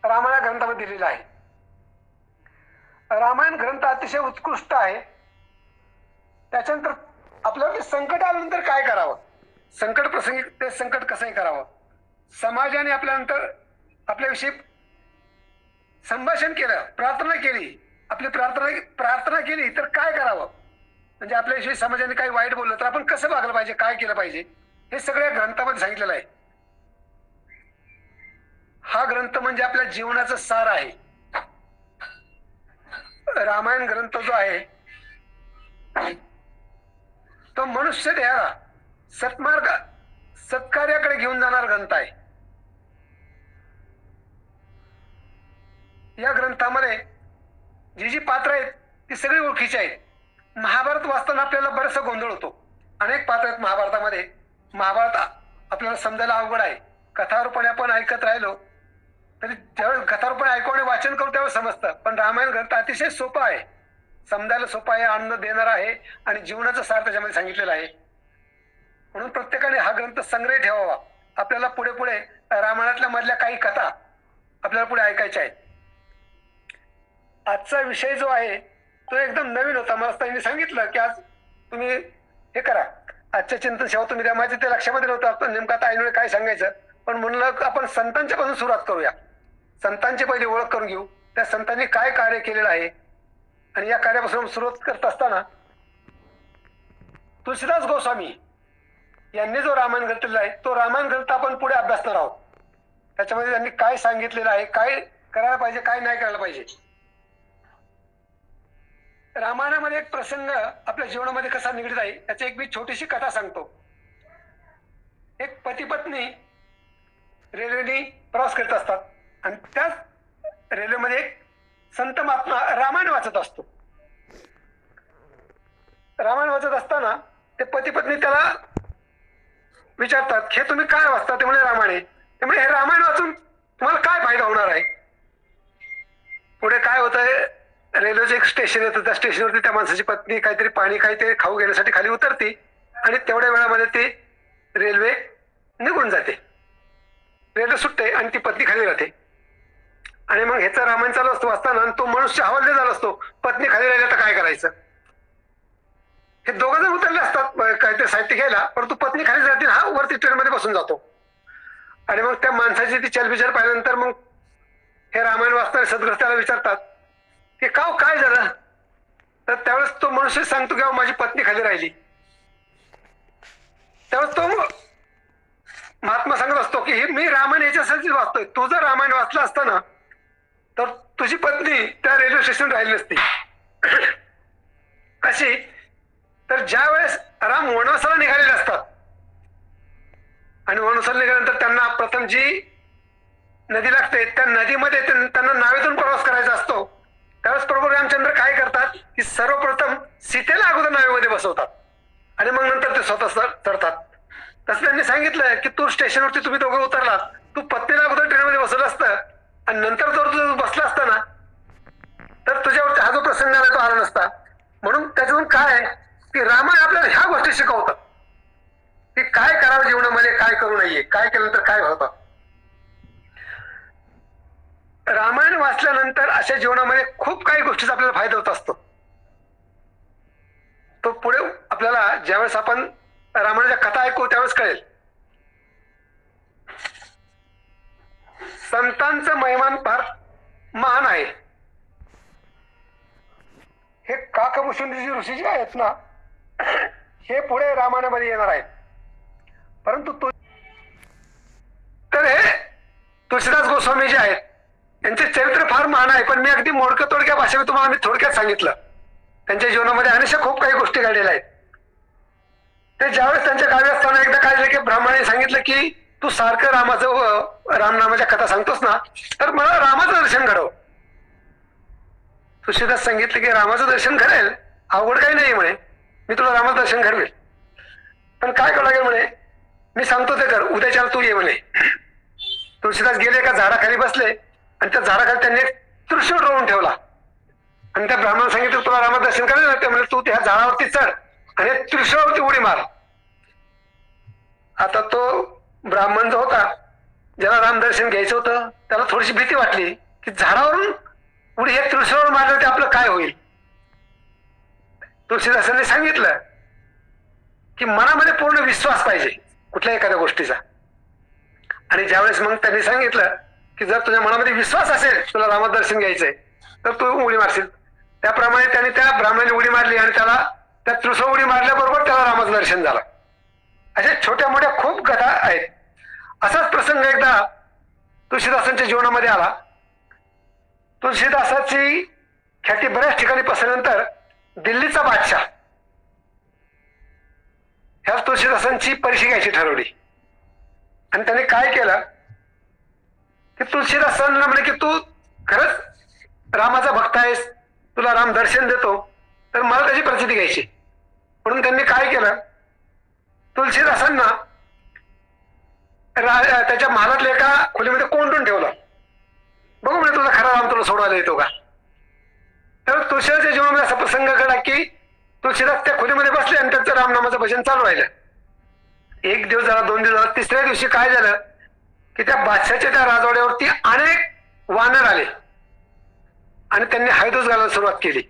रामायण ग्रंथामध्ये दिलेलं आहे. रामायण ग्रंथ अतिशय उत्कृष्ट आहे. त्याच्यानंतर आपल्यावरती संकट आल्यानंतर काय करावं, संकट प्रसंगी ते संकट कसंही करावं, समाजाने आपल्यानंतर आपल्याविषयी संभाषण केलं, प्रार्थना केली, आपली प्रार्थना केली तर काय करावं, म्हणजे आपल्याविषयी समाजाने काही वाईट बोललं तर आपण कसं वागलं पाहिजे, काय केलं पाहिजे, हे सगळ्या ग्रंथामध्ये सांगितलेलं आहे. हा ग्रंथ म्हणजे आपल्या जीवनाचं सार आहे. रामायण ग्रंथ जो आहे तो मनुष्य देहाला सत्कार्याकडे घेऊन जाणार ग्रंथ आहे. या ग्रंथामध्ये जी पात्र आहेत ती सगळी ओळखीची आहेत. महाभारत वाचताना आपल्याला बराचसा गोंधळ होतो. अनेक पात्र आहेत महाभारतामध्ये. महाभारत आपल्याला समजायला अवघड आहे. कथारूपाने आपण ऐकत राहिलो तरी ज्यावेळेस कथारूपाने ऐकू आणि वाचन करू त्यावेळेस समजतं. पण रामायण ग्रंथ अतिशय सोपं आहे, समजायला सोपं आहे, आनंद देणार आहे आणि जीवनाचं सार त्याच्यामध्ये सांगितलेलं आहे. म्हणून प्रत्येकाने हा ग्रंथ संग्रह ठेवावा. आपल्याला पुढे पुढे रामायणातल्या मधल्या काही कथा आपल्याला पुढे ऐकायच्या आहेत. आजचा विषय जो आहे तो एकदम नवीन होता. मला त्यांनी सांगितलं की आज तुम्ही हे करा, आजच्या चिंतन सेवा तुम्ही द्या. माझ्या ते लक्षामध्ये नव्हतं आपण नेमकं आता ऐनवेळी काय सांगायचं, पण म्हणलं आपण संतांच्या पासून सुरुवात करूया. संतांची पहिली ओळख करून घेऊ, त्या संतांनी काय कार्य केलेलं आहे. आणि या कार्यापासून सुरुवात करत असताना तुलसीदास गोस्वामी यांनी जो रामायण ग्रंथ आहे तो रामायण ग्रंथ आपण पुढे अभ्यासणार आहोत. त्याच्यामध्ये त्यांनी काय सांगितलेलं आहे, काय करायला पाहिजे, काय नाही करायला पाहिजे. रामायणामध्ये एक प्रसंग आपल्या जीवनामध्ये कसा निगडीत आहे याची एक मी छोटीशी कथा सांगतो. एक पती पत्नी रेल्वेने प्रवास करत असतात आणि त्याच रेल्वेमध्ये एक संत महात्मा रामायण वाचत असतो. रामायण वाचत असताना ते पती पत्नी त्याला विचारतात, हे तुम्ही काय वाचता? ते म्हणे रामायण. ते म्हणे हे रामायण वाचून तुम्हाला काय फायदा होणार आहे? पुढे काय होतंय, रेल्वेचं एक स्टेशन येतं, त्या स्टेशनवरती त्या माणसाची पत्नी काहीतरी पाणी काहीतरी खाऊ घेण्यासाठी खाली उतरते आणि तेवढ्या वेळामध्ये ती रेल्वे निघून जाते. रेल्वे सुटते आणि ती पत्नी खाली राहते. आणि मग ह्याचा रामायण चालू असतो वाचताना तो मनुष्य हवालदिल झाला असतो, पत्नी खाली राहिल्या तर काय करायचं. हे दोघं जण उतरले असतात काहीतरी साहित्य घ्यायला, परंतु पत्नी खाली जाते, हा वरती ट्रेनमध्ये बसून जातो. आणि मग त्या माणसाची ती चलबिचल पाहिल्यानंतर मग हे रामायण वाचणारे सद्ग्रस्ताला विचारतात की काय झालं. तर त्यावेळेस तो मनुष्य सांगतो की माझी पत्नी खाली राहिली. त्यावेळेस तो महात्मा सांगत असतो की मी रामायण याच्यासाठी वाचतोय, तू जर रामायण वाचलं असतं ना तर तुझी पत्नी त्या रेल्वे स्टेशन राहिली नसती. कशी तर ज्या वेळेस राम वनवासाला निघालेले असतात आणि वनानुसार निघाल्यानंतर त्यांना प्रथम जी नदी लागते त्या नदीमध्ये त्यांना नावेतून प्रवास करायचा असतो. त्यावेळेस प्रभू रामचंद्र काय करतात की सर्वप्रथम सीतेला अगोदर नावेमध्ये बसवतात आणि मग नंतर ते स्वतः चढतात. तसं त्यांनी सांगितलं की तू स्टेशनवरती तुम्ही दोघं उतरलात, तू पत्नीला अगोदर ट्रेनमध्ये बसवलं असतं आणि नंतर जर तू बसला असता ना तर तुझ्यावरती हा जो प्रसंग आहे तो आला नसता. म्हणून त्याच्यातून काय आहे की रामायण आपल्याला ह्या गोष्टी शिकवतात की काय करावं जीवनामध्ये, काय करू नये, काय केल्यानंतर काय होतं. रामायण वाचल्यानंतर अशा जीवनामध्ये खूप काही गोष्टीचा आपल्याला फायदा होत असतो. तो पुढे आपल्याला ज्यावेळेस आपण रामायणाच्या कथा ऐकू त्यावेळेस कळेल. संतांचं महिमान फार महान आहे. हे काकभूषण ऋषी जे आहेत ना हे पुढे रामायणामध्ये येणार आहेत. परंतु तर हे तुळशीदास गोस्वामी जे आहेत त्यांचे चरित्र फार महान आहे. पण मी अगदी मोडक्या तोडक्या भाषेत तुम्हाला मी थोडक्यात सांगितलं. त्यांच्या जीवनामध्ये अनेक खूप काही गोष्टी घडलेल्या आहेत. ते ज्यावेळेस त्यांच्या गावी असताना एकदा काय झालं की ब्राह्मणाने सांगितलं की तू सारखं रामाचं रामनामाच्या कथा सांगतोस ना तर मला रामाचं दर्शन घडव. तुळशीदास सांगितलं की रामाचं दर्शन घडेल, अवघड काही नाही म्हणे, मी तुला रामाचं दर्शन घडवेल. पण काय करावं लागेल म्हणे, मी सांगतो ते कर, उद्याच्याला तू ये म्हणे. तुळशीदास गेले एका झाडाखाली बसले आणि त्या झाडाखाली त्यांनी एक त्रिशूळ रोवून ठेवला आणि त्या ब्राह्मणाला सांगितलं तुला रामाचं दर्शन करायचं. ते म्हणजे तू त्या झाडावरती चढ आणि त्रिशूळावरती उडी मार. आता तो ब्राह्मण जो होता ज्याला राम दर्शन घ्यायचं होतं त्याला थोडीशी भीती वाटली की झाडावरून उडी हे त्रिशूळावर मारल्यावरती आपलं काय होईल. तुळशीदासांनी सांगितलं की मनामध्ये पूर्ण विश्वास पाहिजे कुठल्या एखाद्या गोष्टीचा. आणि ज्यावेळेस मग त्यांनी सांगितलं की जर तुझ्या मनामध्ये विश्वास असेल तुला रामाचं दर्शन घ्यायचंय तर तू उडी मारशील. त्याप्रमाणे त्याने त्या ब्राह्मणाने उडी मारली आणि त्याला त्या त्रिशूळ उडी मारल्याबरोबर त्याला रामाचं दर्शन झालं. अशा छोट्या मोठ्या खूप कथा आहेत. असाच प्रसंग एकदा तुळशीदासांच्या जीवनामध्ये आला. तुळशीदासाची ख्याती बऱ्याच ठिकाणी पसरल्यानंतर दिल्लीचा बादशाह ह्या तुळशीदासांची परीक्षा घ्यायची ठरवली आणि त्याने काय केलं की तुळशीदासांना म्हणे की तू खरंच रामाचा भक्त आहेस, तुला राम दर्शन देतो तर मला त्याची प्रचिती घ्यायची. म्हणून त्यांनी काय केलं, तुळशीदासांना त्याच्या महालातल्या एका खोलीमध्ये कोंडून ठेवलं. बघू म्हणजे तुझा खरा राम तुला सोडवायला येतो का. तर तुळशीदासच्या जीवनामध्ये असा प्रसंग घडला की तुळशीदास त्या खोलीमध्ये बसले आणि त्यांचं रामनामाचं भजन चालू राहिलं. एक दिवस झाला, दोन दिवस झाला, तिसऱ्या दिवशी काय झालं की त्या बादशाच्या त्या राजवाड्यावरती अनेक वानर आले आणि त्यांनी हायदोस घालायला सुरुवात केली.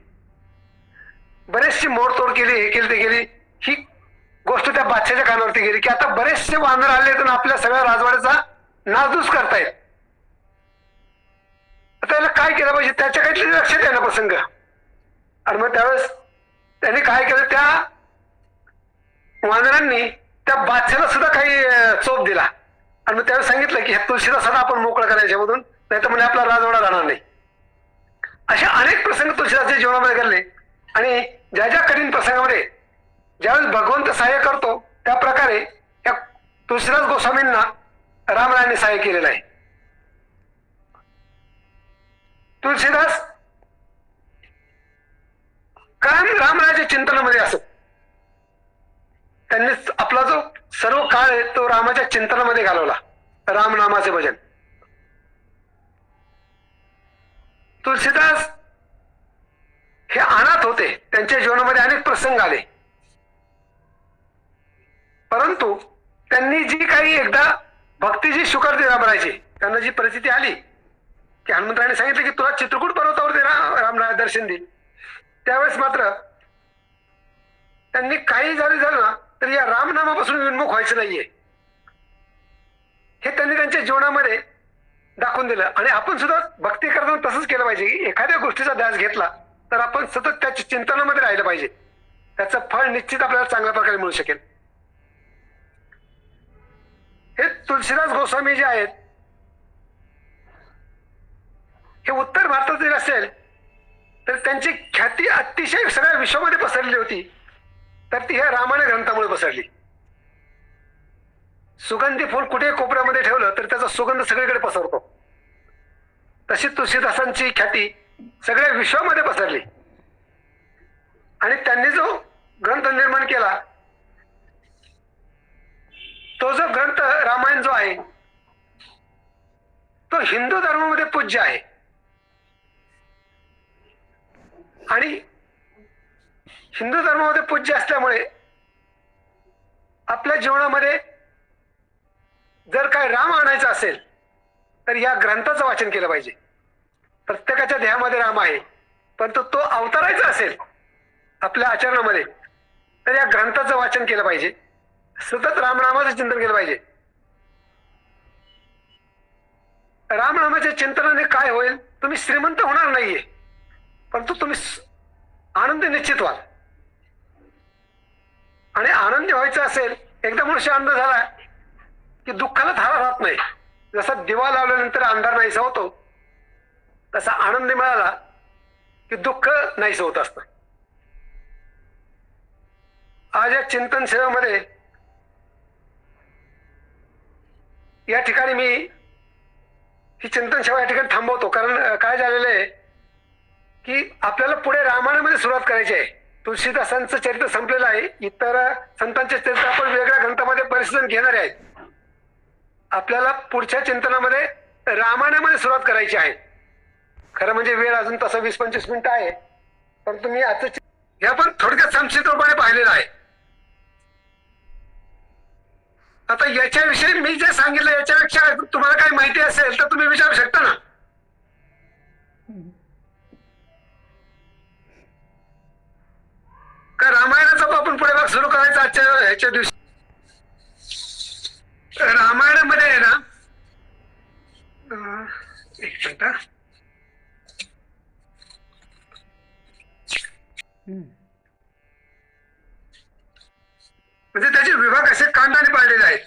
बरेचशी मोडतोड केली, हे केली ते केली. ही गोष्ट त्या बादशाच्या कानावरती गेली की आता बरेचसे वानर आले तर आपल्या सगळ्या राजवाड्याचा नासधूस करतायत. आता याला काय केलं पाहिजे त्याच्या काहीतरी लक्षात आहे ना प्रसंग. आणि मग त्यावेळेस त्यांनी काय केलं, त्या वानरांनी त्या बादशाला सुद्धा काही चोप दिला आणि मग त्यावेळेस सांगितलं की ह्या तुळशीदासाला आपण मोकळं करायच्या मधून, नाही तर म्हणजे आपला राजवाडा राहणार नाही. असे अनेक प्रसंग तुळशीदासच्या जीवनामध्ये घडले. आणि ज्या ज्या कठीण प्रसंगामध्ये ज्यावेळेस भगवंत सहाय्य करतो त्या प्रकारे या तुळशीदास गोस्वामींना रामरायांनी सहाय्य केलेलं आहे. तुळशीदास कायम रामरायाच्या चिंतनामध्ये असत. त्यांनी आपला जो सर्व काळ आहे तो रामाच्या चिंतनामध्ये घालवला, रामनामाचे भजन. तुळशीदास हे अनाथ होते, त्यांच्या जीवनामध्ये अनेक प्रसंग आले. परंतु त्यांनी जी काही एकदा भक्ती जी स्वीकारली रामरायाची, त्यांना जी परिस्थिती आली की हनुमंतरायाने सांगितलं की तुला चित्रकूट पर्वतावरती रामराय दर्शन देईल, त्यावेळेस मात्र त्यांनी काही जरी झालं ना तरी या रामनामापासून विन्मुख व्हायचं नाहीये हे त्यांनी त्यांच्या जीवनामध्ये दाखवून दिलं. आणि आपण सुद्धा भक्ती करताना तसंच केलं पाहिजे की एखाद्या गोष्टीचा ध्यास घेतला तर आपण सतत त्याच्या चिंतनामध्ये राहिलं पाहिजे. त्याचं फळ निश्चित आपल्याला चांगल्या प्रकारे मिळू शकेल. हे तुळशीदास गोस्वामी जे आहेत हे उत्तर भारतातील असेल तर त्यांची ख्याती अतिशय सगळ्या विश्वामध्ये पसरली होती, तर ती ह्या रामायण ग्रंथामुळे पसरली. सुगंधी फूल कुठे कोपऱ्यामध्ये ठेवलं तर त्याचा सुगंध सगळीकडे पसरतो. तशी तुळशीदासांची ख्याती सगळ्या विश्वामध्ये पसरली. आणि त्यांनी जो ग्रंथ निर्माण केला तो जो ग्रंथ रामायण जो आहे तो हिंदू धर्मामध्ये पूज्य आहे. आणि हिंदू धर्मामध्ये पूज्य असल्यामुळे आपल्या जीवनामध्ये जर काय राम आणायचा असेल तर या ग्रंथाचं वाचन केलं पाहिजे. प्रत्येकाच्या देहामध्ये राम आहे, परंतु तो अवतरायचा असेल आपल्या आचरणामध्ये तर या ग्रंथाचं वाचन केलं पाहिजे. सतत रामनामाचं चिंतन केलं पाहिजे. रामनामाच्या चिंतनाने काय होईल, तुम्ही श्रीमंत होणार नाहीये, परंतु तुम्ही आनंदी निश्चित व्हाल. आणि आनंदी व्हायचं असेल, एकदा मनुष्य आनंद झाला की दुःखाला थारा राहत नाही. जसा दिवा लावल्यानंतर अंधार नाहीसा होतो तसा आनंद मिळाला की दुःख नाहीसं होत असतं. आज या चिंतन सेवेमध्ये या ठिकाणी मी ही चिंतन सेवा या ठिकाणी थांबवतो. कारण काय झालेलं आहे की आपल्याला पुढे रामायणामध्ये सुरुवात करायची आहे. तुळशीदासांचं चरित्र संपलेलं आहे. इतर संतांचे चरित्र आपण वेगळ्या ग्रंथामध्ये परिशोधन घेणारे आहेत. आपल्याला पुढच्या चिंतनामध्ये रामायणामध्ये सुरुवात करायची आहे. खरं म्हणजे वेळ अजून तसं 20-25 मिनिटं आहे, परंतु मी आजचं हे आपण थोडक्यात संक्षिप्त रूपाने पाहिलेलं आहे. आता याच्याविषयी मी जे सांगितलं याच्यापेक्षा तुम्हाला काही माहिती असेल तर तुम्ही विचारू शकता ना. का रामायणाचा आपण पुढे भाग सुरू करायचा आजच्या ह्याच्या दिवशी. रामायणामध्ये आहे ना, एक मिनिट, म्हणजे त्याचे विभाग असे कांडाने पाडलेले आहेत.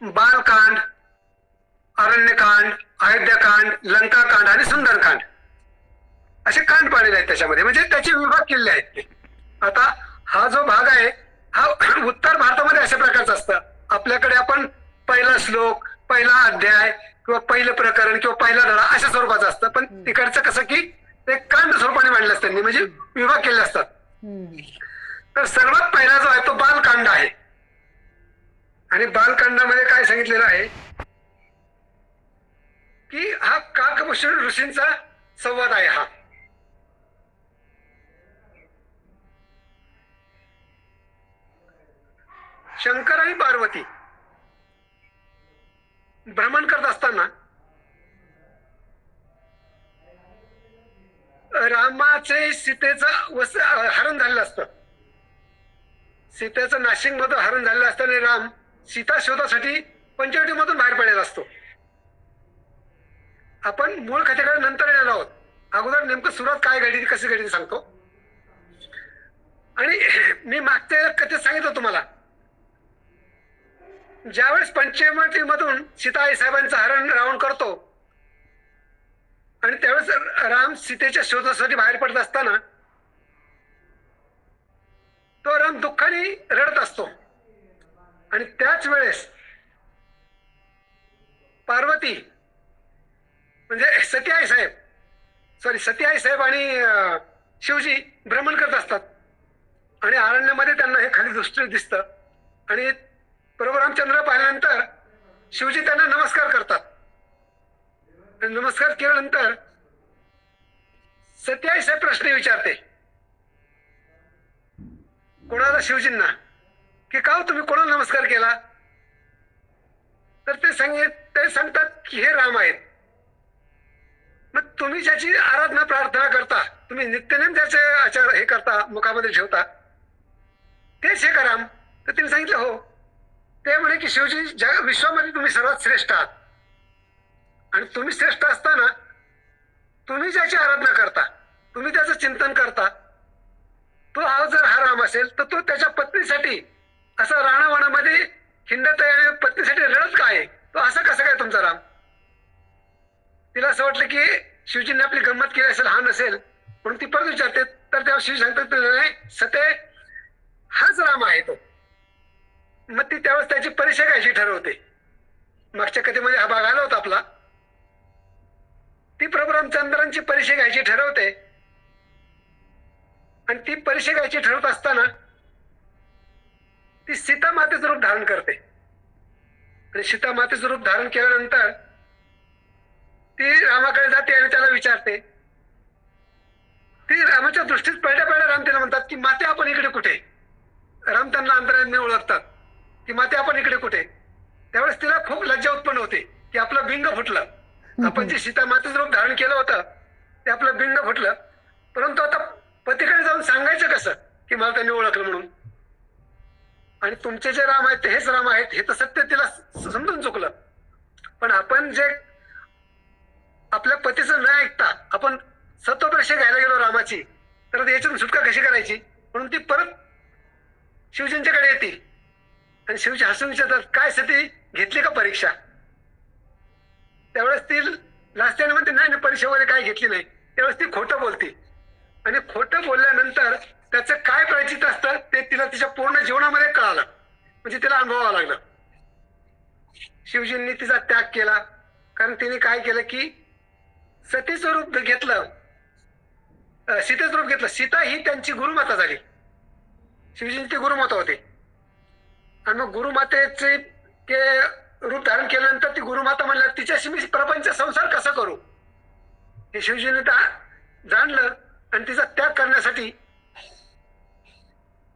बालकांड, अरण्यकांड, अयोध्याकांड, लंकाकांड आणि सुंदरकांड असे कांड पाडलेले आहेत त्याच्यामध्ये. म्हणजे त्याचे विभाग केलेले आहेत ते. आता हा जो भाग आहे हा उत्तर भारतामध्ये अशा प्रकारचा असतं. आपल्याकडे आपण पहिला श्लोक, पहिला अध्याय किंवा पहिलं प्रकरण किंवा पहिला धडा अशा स्वरूपाचं असतं. पण तिकडचं कसं की ते कांड स्वरूपाने मांडले असतात, म्हणजे विभाग केले असतात. तर सर्वात पहिला जो आहे तो बालकांड आहे. आणि बालकांडामध्ये काय सांगितलेलं आहे की हा काकभूषण ऋषींचा संवाद आहे. हा शंकर आणि पार्वती भ्रमण करत असताना रामाचे सीतेचं हरण झालेलं असतं. सीतेचं नाशिक मधून हरण झालेलं असताना राम सीता शोधासाठी पंचवटीमधून बाहेर पडलेला असतो. आपण मूळ कथेकडे नंतर येणार आहोत. अगोदर नेमकं सुरुवात काय घडली कशी घडली सांगतो. आणि मी मागच्या कथेत सांगितलं तुम्हाला, ज्यावेळेस पंचवटीमधून सीता आई साहेबांचं हरण रावण करतो आणि त्यावेळेस राम सीतेच्या शोधासाठी बाहेर पडत असताना तो राम दुःखाने रडत असतो. आणि त्याच वेळेस पार्वती म्हणजे सती आई साहेब आणि शिवजी भ्रमण करत असतात. आणि अरण्यामध्ये त्यांना हे खाली दृष्टी दिसतं. आणि प्रभू रामचंद्र पाहिल्यानंतर शिवजी त्यांना नमस्कार करतात. नमस्कार केल्यानंतर सती आई साहेब प्रश्न विचारते कोणाला, शिवजींना, की का तुम्ही कोणाला नमस्कार केला. तर ते सांगतात की हे राम आहेत. मग तुम्ही ज्याची आराधना प्रार्थना करता, तुम्ही नित्यनेम ज्याचे आचार हे करता, मुखामध्ये ठेवता, तेच हे का राम. तर तिने सांगितलं हो. ते म्हणे की शिवजी जग विश्वामध्ये तुम्ही सर्वात श्रेष्ठ आहात. आणि तुम्ही श्रेष्ठ असताना तुम्ही ज्याची आराधना करता, तुम्ही त्याचं चिंतन करता, तो जर हा राम असेल तर तो त्याच्या पत्नीसाठी असा राणावनामध्ये हिंडत आहे आणि पत्नीसाठी रडत का आहे. तो असं कसं काय तुमचा राम. तिला असं वाटलं की शिवजींनी आपली गंमत केली असेल, हा नसेल, म्हणून ती परत विचारते. तर तेव्हा शिव सांगतात नाही सते हाच राम आहे तो. मग ती त्यावेळेस त्याची परीक्षा घ्यायची ठरवते. मागच्या कथेमध्ये हा भाग आला होता आपला. ती प्रभू रामचंद्रांची परीक्षा घ्यायची ठरवते आणि ती परीक्षा घ्यायची ठरवत असताना ती सीता मातेचं रूप धारण करते. आणि सीता मातेचं रूप धारण केल्यानंतर ती रामाकडे जाते आणि त्याला विचारते. ती रामाच्या दृष्टीत पडल्या पडल्या राम तिला म्हणतात की माते आपण इकडे कुठे. राम त्यांना अंतराने ओळखतात की माते आपण इकडे कुठे. त्यावेळेस तिला खूप लज्जा उत्पन्न होते की आपलं बिंग फुटलं. आपण जे सीता मातेचं रूप धारण केलं होतं ते आपलं बिंग फुटलं. परंतु आता पतीकडे जाऊन सांगायचं कसं की मला त्यांनी ओळखलं म्हणून. आणि तुमचे जे राम आहेत ते हेच राम आहेत हे तर सत्य तिला समजून चुकलं. पण आपण जे आपल्या पतीचं न ऐकता आपण सत्वपरीक्षा घ्यायला गेलो रामाची, तर याच्यातून सुटका कशी करायची. म्हणून ती परत शिवजींच्याकडे येते आणि शिवजी हसून विचारतात काय सती घेतली का परीक्षा. त्यावेळेस ती लास्ट्याने म्हणते नाही परीक्षा वगैरे काय घेतली नाही. त्यावेळेस ती खोटं बोलते आणि खोटं बोलल्यानंतर त्याचं काय प्रायचित्त असतं ते तिला तिच्या पूर्ण जीवनामध्ये कळालं. म्हणजे तिला अनुभवावं लागलं. शिवजींनी तिचा त्याग केला कारण तिने काय केलं की सतीचं रूप घेतलं, सीतेचं रूप घेतलं. सीता ही त्यांची गुरुमाता झाली. शिवजींची गुरुमाता होते आणि मग गुरुमातेचे ते रूप धारण केल्यानंतर ती गुरुमाता म्हणल्या तिच्याशी मी प्रपंच संसार कसा करू हे शिवजींनी जाणलं. आणि तिचा त्याग करण्यासाठी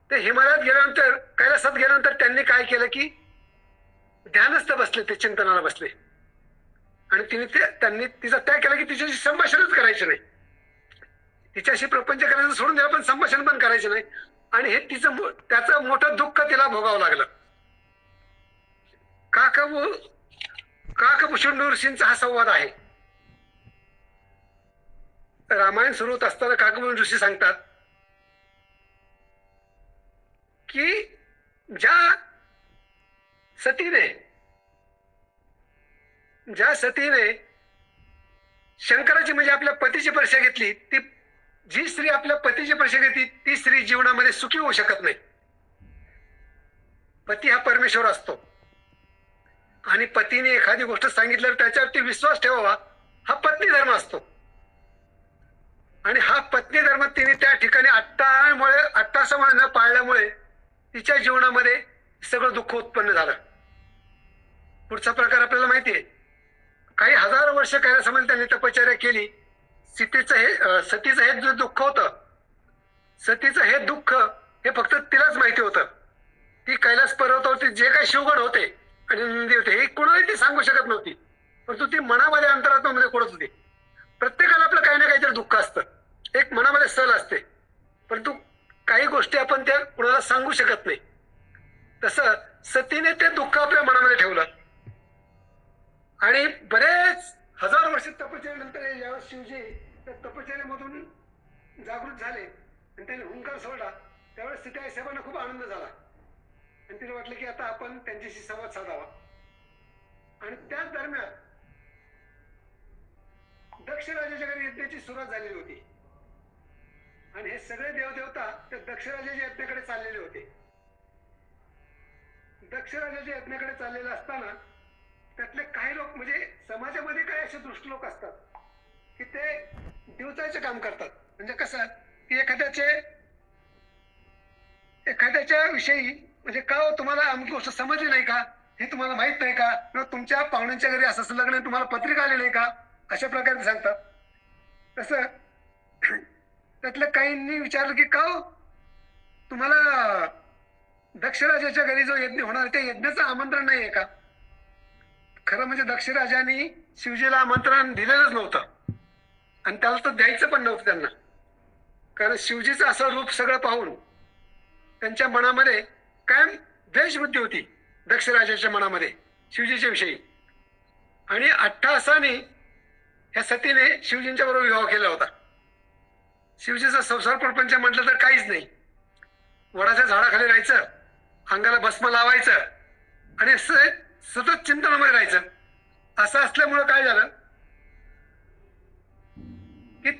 ते हिमालयात गेल्यानंतर कैलासात गेल्यानंतर त्यांनी काय केलं की ध्यानस्थ बसले, ते चिंतनाला बसले आणि त्यांनी तिचा त्याग केला की तिच्याशी संभाषणच करायचं नाही. तिच्याशी प्रपंच करायचं सोडून द्या पण संभाषण पण करायचं नाही. आणि हे त्याचं मोठं दुःख तिला भोगावं लागलं. काकभूषण ऋषींचा हा संवाद आहे. रामायण सुरू होत असताना काकभूषण ऋषी सांगतात की ज्या सतीने शंकराची म्हणजे आपल्या पतीची परीक्षा घेतली, ती जी स्त्री आपल्या पतीची परीक्षा घेतली ती स्त्री जीवनामध्ये सुखी होऊ शकत नाही. पती हा परमेश्वर असतो आणि पतीने एखादी गोष्ट सांगितल्यावर त्याच्यावरती विश्वास ठेवावा हा पत्नी धर्म असतो. आणि हा पत्नी धर्म तिने त्या ठिकाणी अट्टासमुळे न पाळल्यामुळे तिच्या जीवनामध्ये सगळं दुःख उत्पन्न झालं. पुढचा प्रकार आपल्याला माहिती आहे. काही हजारो वर्ष कैलासामध्ये त्यांनी तपश्चर्या केली. सतीचं हे जे दुःख होतं, सतीचं हे दुःख हे फक्त तिलाच माहिती होतं. ती कैलास पर्वतावरती जे काही शिवगण होते आणि नंदी होते हे कोणालाही ती सांगू शकत नव्हती. परंतु ती मनामध्ये अंतरात्म्यामध्ये कोणत होती. प्रत्येकाला आपलं काही ना काहीतरी दुःख असतं, एक मनामध्ये सल असते, परंतु काही गोष्टी आपण त्या कुणाला सांगू शकत नाही. तसं सतीने ते दुःख आपल्या मनामध्ये ठेवलं आणि बरेच हजार वर्ष तपश्चर्यानंतर ज्यावेळेस शिवजी त्या तपश्चर्यामधून जागृत झाले आणि त्यांनी हुंकार सोडला त्यावेळेस सीता साहेबांना खूप आनंद झाला आणि तिला वाटलं की आता आपण त्यांच्याशी संवाद साधावा. आणि त्याच दरम्यान दक्ष राजाच्या घरी यज्ञाची सुरुवात झालेली होती आणि हे सगळे देवदेवता त्या दक्ष राजाच्या यज्ञाकडे चाललेले होते. दक्ष राजाच्या यज्ञाकडे चाललेले असताना त्यातले काही लोक म्हणजे समाजामध्ये काही असे दुष्ट लोक असतात की ते दिवसाचे काम करतात. म्हणजे कसं की एखाद्याच्या विषयी म्हणजे का तुम्हाला अमुक गोष्ट समजली नाही का, हे तुम्हाला माहित नाही का, किंवा तुमच्या पाहुण्यांच्या घरी असं लग्न तुम्हाला पत्रिका आली नाही का, अशा प्रकारे सांगतात. तसं त्यातल्या काहींनी विचारलं की का तुम्हाला दक्षराजाच्या घरी जो यज्ञ होणार त्या यज्ञाचं आमंत्रण नाही आहे का. खरं म्हणजे दक्षराजांनी शिवजीला आमंत्रण दिलेलंच नव्हतं आणि त्याला तर द्यायचं पण नव्हतं त्यांना. कारण शिवजीचं असं रूप सगळं पाहून त्यांच्या मनामध्ये कायम द्वेषबुद्धी होती दक्षराजाच्या मनामध्ये शिवजीच्या विषयी. आणि अट्टाहासाने ह्या सतीने शिवजींच्या बरोबर विवाह केला होता. शिवजीचा संसार प्रपंच म्हटलं तर काहीच नाही. वडाच्या झाडाखाली राहायचं, अंगाला भस्म लावायचं आणि सतत चिंतनामध्ये राहायचं. असं असल्यामुळं काय झालं की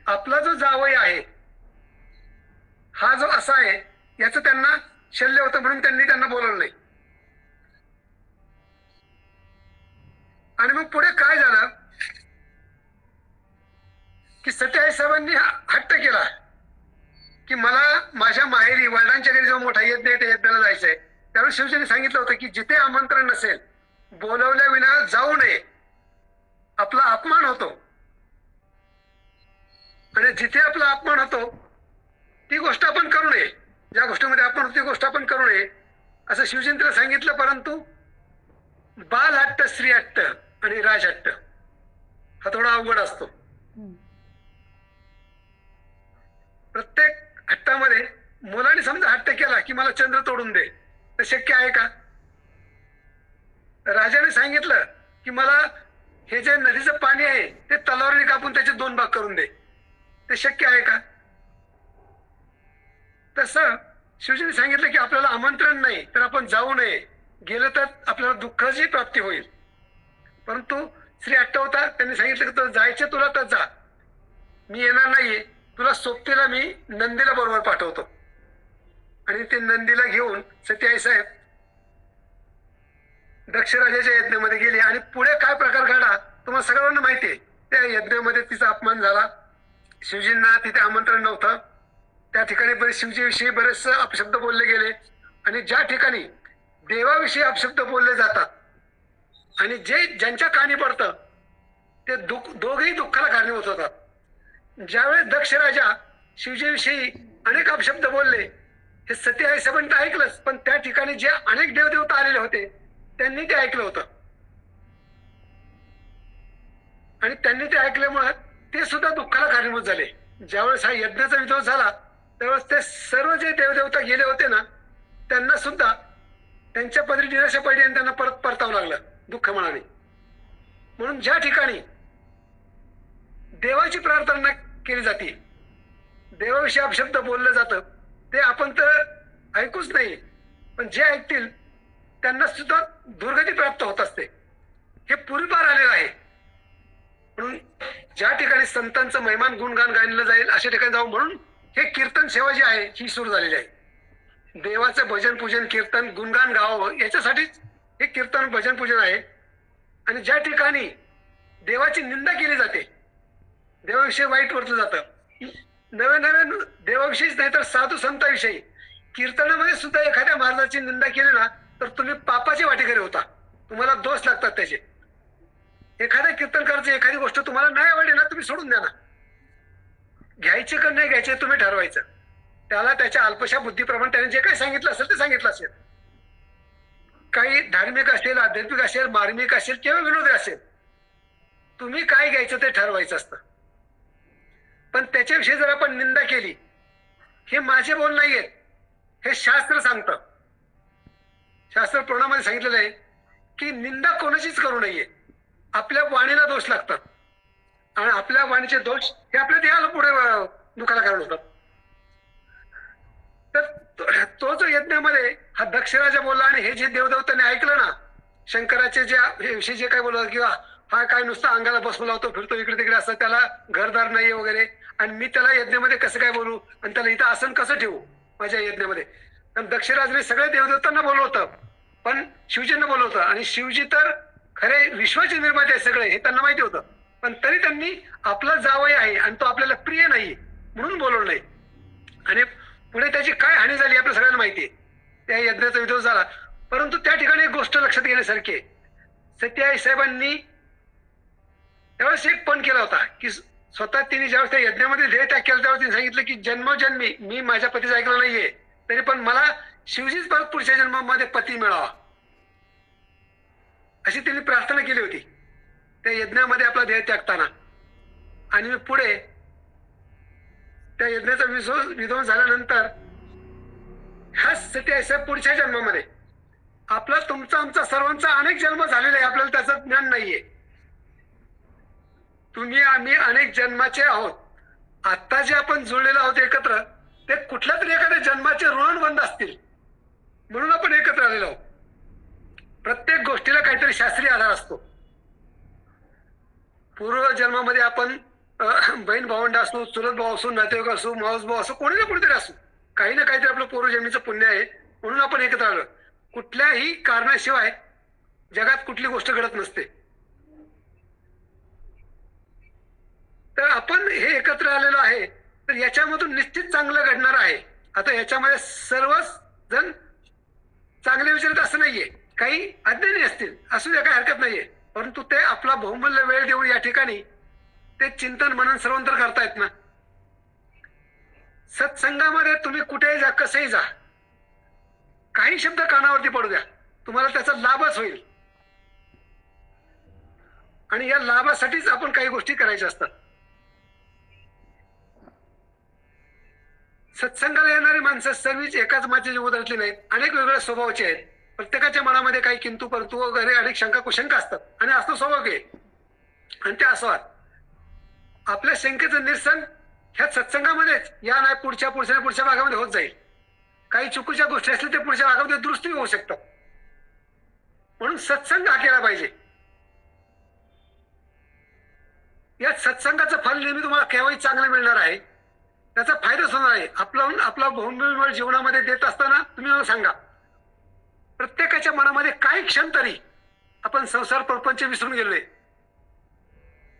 आपला जो जावई आहे हा जो असा आहे याचं त्यांना शल्य होतं म्हणून त्यांनी त्यांना बोलवलं नाही. आणि मग पुढे काय झालं की सत्याई साहेबांनी हट्ट केला की मला माझ्या माहेरी वडिलांच्या घरी जो मोठा यज्ञ आहे त्या यज्ञाला जायचंय. त्यावेळी शिवसेनेने सांगितलं होतं की जिथे आमंत्रण नसेल बोलवल्या विना जाऊ नये, आपला अपमान होतो. आणि जिथे आपला अपमान होतो ती गोष्ट आपण करू नये, ज्या गोष्टीमध्ये अपमान होतो ती गोष्ट आपण करू नये असं शिवसेनेला सांगितलं. परंतु बाल हट्ट, स्त्री हट्ट आणि राज हट्ट हा थोडा अवघड असतो. प्रत्येक हट्टामध्ये मुलाने समजा हट्ट केला की मला चंद्र तोडून दे, तर शक्य आहे का? राजाने सांगितलं की मला हे जे नदीचं पाणी आहे ते तलवारीने कापून त्याचे 2 भाग करून दे, ते शक्य आहे का? तसं शिवजीने सांगितलं की आपल्याला आमंत्रण नाही तर आपण जाऊ नये, गेलं तर आपल्याला दुःखाची प्राप्ती होईल. परंतु श्री हट्ट होता, त्यांनी सांगितलं की जायचं तुला तर जा, मी येणार नाहीये, तुला सोबतीला मी नंदीला बरोबर पाठवतो. आणि ते नंदीला घेऊन सतीआई साहेब दक्ष राजाच्या यज्ञामध्ये गेली. आणि पुढे काय प्रकार घडला तुम्हाला सगळ्यांना माहिती आहे. त्या यज्ञामध्ये तिचा अपमान झाला, शिवजींना तिथे आमंत्रण नव्हतं, त्या ठिकाणी शिवजीविषयी बरेचसे अपशब्द बोलले गेले. आणि ज्या ठिकाणी देवाविषयी अपशब्द बोलले जातात आणि जे ज्यांच्या कानी पडतं ते दोघेही दुःखाला कारणीभूत होतात. ज्यावेळेस दक्ष राजा शिवजीविषयी अनेक अपशब्द बोलले हे सतीआई साहेबांनी ऐकलंच, पण त्या ठिकाणी जे अनेक देवदेवता आलेले होते त्यांनी ते ऐकलं होतं. आणि त्यांनी ते ऐकल्यामुळे ते सुद्धा दुःखाला कारणीभूत झाले. ज्यावेळेस हा यज्ञाचा विध्वंस झाला त्यावेळेस ते सर्व जे देवदेवता गेले होते ना त्यांना सुद्धा त्यांच्या पदरी निराशा पडली आणि त्यांना परत परतावं लागलं दुःख मनाने. म्हणून ज्या ठिकाणी देवाची प्रार्थना केली जाते, देवाविषयी अपशब्द बोललं जातं, ते आपण तर ऐकूच नाही, पण जे ऐकतील त्यांना सुद्धा दुर्गती प्राप्त होत असते. हे पूर्वीपार आलेलं आहे. म्हणून ज्या ठिकाणी संतांचं महिमान गुणगान गायलं जाईल अशा ठिकाणी जाऊ, म्हणून हे कीर्तन सेवा जी आहे ही सुरू झालेली आहे. देवाचं भजन पूजन कीर्तन गुणगान गावावं याच्यासाठीच हे कीर्तन भजन पूजन आहे. आणि ज्या ठिकाणी देवाची निंदा केली जाते, देवाविषयी वाईट वर्तलं जातं, नवे नवे देवाविषयीच नाही तर साधू संतांविषयी कीर्तनामध्ये सुद्धा एखाद्या महाराजाची निंदा केली ना तर तुम्ही पापाचे वाटेकरी होता, तुम्हाला दोष लागतात त्याचे. एखाद्या कीर्तनकाराची एखादी गोष्ट तुम्हाला नाही आवडली ना तुम्ही सोडून द्या ना, घ्यायचे का नाही घ्यायचे तुम्ही ठरवायचं. त्याला त्याच्या अल्पशा बुद्धीप्रमाणे त्याने जे काही सांगितलं असेल ते सांगितलं असेल. काही धार्मिक असेल, आध्यात्मिक असेल, मार्मिक असेल किंवा विनोदी असेल, तुम्ही काय घ्यायचं ते ठरवायचं असतं. पण त्याच्याविषयी जर आपण निंदा केली, हे माझे बोल नाहीये, हे शास्त्र सांगतं. शास्त्र पुराणामध्ये सांगितलेलं आहे की निंदा कोणाचीच करू नये, आपल्या वाणीला दोष लागतात आणि आपल्या वाणीचे दोष हे आपल्या देहाला पुढे दुखाला कारण होतात. तर तो जो यज्ञामध्ये हा दक्षराजा बोलला आणि हे जे देवदेवतांनी ऐकलं ना, शंकराचे जे विषयी जे काय बोलत किंवा हा काय नुसता अंगाला बसू लावतो, फिरतो इकडे तिकडे असं, त्याला घरदार नाहीये वगैरे, आणि मी त्याला यज्ञामध्ये कसं काय बोलू आणि त्याला इथं आसन कसं ठेवू माझ्या यज्ञामध्ये. कारण दक्षराजाने सगळ्या देवदेवतांना बोलवतं पण शिवजींना बोलवतं, आणि शिवजी तर खरे विश्वाचे निर्माते आहे सगळे हे त्यांना माहिती होतं, पण तरी त्यांनी आपला जावई आहे आणि तो आपल्याला प्रिय नाही म्हणून बोलवलं नाही. आणि पुढे त्याची काय हानी झाली आपल्या सगळ्यांना माहिती आहे, त्या यज्ञाचा विध्वंस झाला. परंतु त्या ठिकाणी एक गोष्ट लक्षात घेण्यासारखी आहे, सतीआई साहेबांनी त्यावेळेस एक पण केला होता की स्वतः तिने ज्यावेळेस त्या यज्ञामध्ये ध्येय त्याग केला त्यावेळेस तिने सांगितलं की जन्मोजन्मी मी माझ्या पतीचं ऐकलं नाहीये, तरी पण मला शिवजीच परत पुढच्या जन्मामध्ये पती मिळावा अशी तिने प्रार्थना केली होती त्या यज्ञामध्ये आपला ध्येय त्यागताना. आणि पुढे त्या यज्ञाचा विध्वंस झाल्यानंतर ह्या सतीआई साहेब पुढच्या जन्मामध्ये आपला तुमचा आमचा सर्वांचा अनेक जन्म झालेला आहे, आपल्याला त्याचं ज्ञान नाहीये. तुम्ही आम्ही अनेक जन्माचे आहोत, आता जे आपण जुळलेलो आहोत एकत्र ते कुठल्या तरी एखाद्या जन्माचे ऋणबंध असतील म्हणून आपण एकत्र आलेलो आहोत. प्रत्येक गोष्टीला काहीतरी शास्त्रीय आधार असतो. पूर्व जन्मामध्ये आपण बहीण भावंड असू, चुलत भाऊ असू, नातेवाईक असू, मावस भाऊ असू, कोणी ना कोणीतरी असू, काही ना काहीतरी आपलं पूर्वजन्मीचं पुण्य आहे म्हणून आपण एकत्र आलो. कुठल्याही कारणाशिवाय जगात कुठली गोष्ट घडत नसते. तर आपण हे एकत्र आलेलो आहे, तर याच्यामधून निश्चित चांगलं घडणार आहे. आता याच्यामध्ये सर्वच जण चांगले विचारत असं नाहीये, काही अज्ञानी असतील, असू द्या, काही हरकत नाहीये. परंतु ते आपला बहुमूल्य वेळ देऊन या ठिकाणी ते चिंतन मनन सर्वंतर करतायत ना. सत्संगामध्ये तुम्ही कुठेही जा, कसेही जा, काही शब्द कानावरती पडू द्या, तुम्हाला त्याचा लाभच होईल. आणि या लाभासाठीच आपण काही गोष्टी करायच्या असतात. सत्संगाला येणारी माणसं सर्वच एकाच माचेची उतरतली नाहीत, अनेक वेगवेगळ्या स्वभावाचे आहेत. प्रत्येकाच्या मनामध्ये काही किंतु परंतु वगैरे अनेक शंका कुशंका असतात आणि असतो स्वाभाविक आहे. आणि त्या असावात आपल्या शंकेचं निरसन ह्या सत्संगामध्येच या नाही पुढच्या भागामध्ये होत जाईल. काही चुकीच्या गोष्टी असतील ते पुढच्या भागामध्ये दुरुस्ती होऊ शकतात. म्हणून सत्संग हा केला पाहिजे. या सत्संगाचं फल नेहमी तुम्हाला केव्हाही चांगलं मिळणार आहे, त्याचा फायदाच होणार आहे. आपला बहुमूल्य जीवनामध्ये देत असताना तुम्ही मला सांगा, प्रत्येकाच्या मनामध्ये काही क्षण तरी आपण संसार प्रपंच विसरून गेलोय.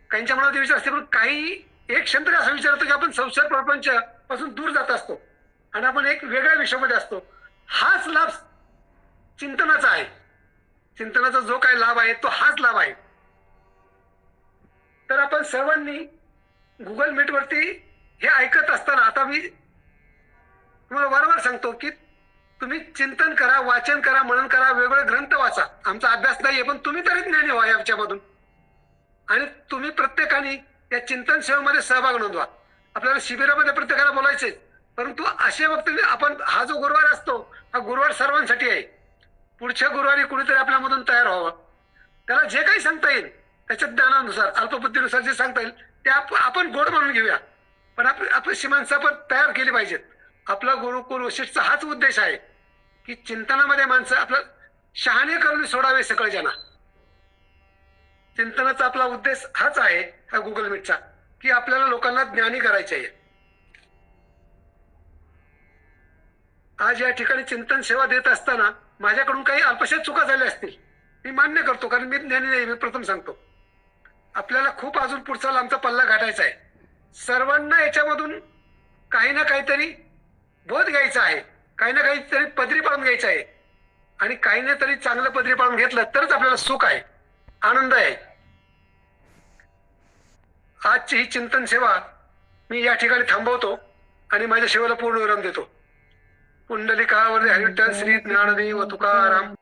काहींच्या मनात विचार असते, पण काही एक क्षण तरी असा विचार होतो की आपण संसार प्रपंच पासून दूर जात असतो आणि आपण एक वेगळ्या विषयामध्ये असतो. हाच लाभ चिंतनाचा आहे. चिंतनाचा जो काही लाभ आहे तो हाच लाभ आहे. तर आपण सर्वांनी गुगल मीट वरती हे ऐकत असताना, आता मी तुम्हाला वारंवार सांगतो की तुम्ही चिंतन करा, वाचन करा, मनन करा, वेगवेगळे ग्रंथ वाचा. आमचा अभ्यास नाहीये, पण तुम्ही तरी ज्ञानी व्हा याच्यामधून. आणि तुम्ही प्रत्येकाने या चिंतन सेवेमध्ये सहभाग नोंदवा. आपल्याला शिबिरामध्ये प्रत्येकाला बोलायचे, परंतु असे वक्तव्य आपण, हा जो गुरुवार असतो हा गुरुवार सर्वांसाठी आहे. पुढच्या गुरुवारी कुणीतरी आपल्यामधून तयार व्हावं. त्याला जे काही सांगता येईल त्याच्या ज्ञानानुसार, अल्पबुद्धीनुसार जे सांगता येईल ते आपण गोड म्हणून घेऊया. पण आपली सीमांसा पण तयार केली पाहिजेत. आपला गुरुकुल वशिष्ठचा हाच उद्देश आहे की चिंतनामध्ये माणसं आपलं शहाणे करून सोडावे सकळ जना. चिंतनाचा आपला उद्देश हाच आहे, हा गुगल मीटचा, की आपल्याला लोकांना ज्ञानी करायचे आहे. आज या ठिकाणी चिंतन सेवा देत असताना माझ्याकडून काही अल्पशा चुका झाल्या असतील, मी मान्य करतो, कारण मी ज्ञानी नाही. मी प्रथम सांगतो, आपल्याला खूप अजून पुढचा लांबचा पल्ला गाठायचा आहे. सर्वांना याच्यामधून काही ना काहीतरी बोध घ्यायचा आहे, काही ना काहीतरी पदरी पाडून घ्यायचं आहे. आणि काही ना तरी चांगलं पदरी पाडून घेतलं तरच आपल्याला सुख आहे, आनंद आहे. आजची ही चिंतन सेवा मी या ठिकाणी थांबवतो आणि माझ्या सेवेला पूर्ण विराम देतो. पुंडलिकावर हरिविठ्ठल श्री ज्ञानदेव तुकाराम.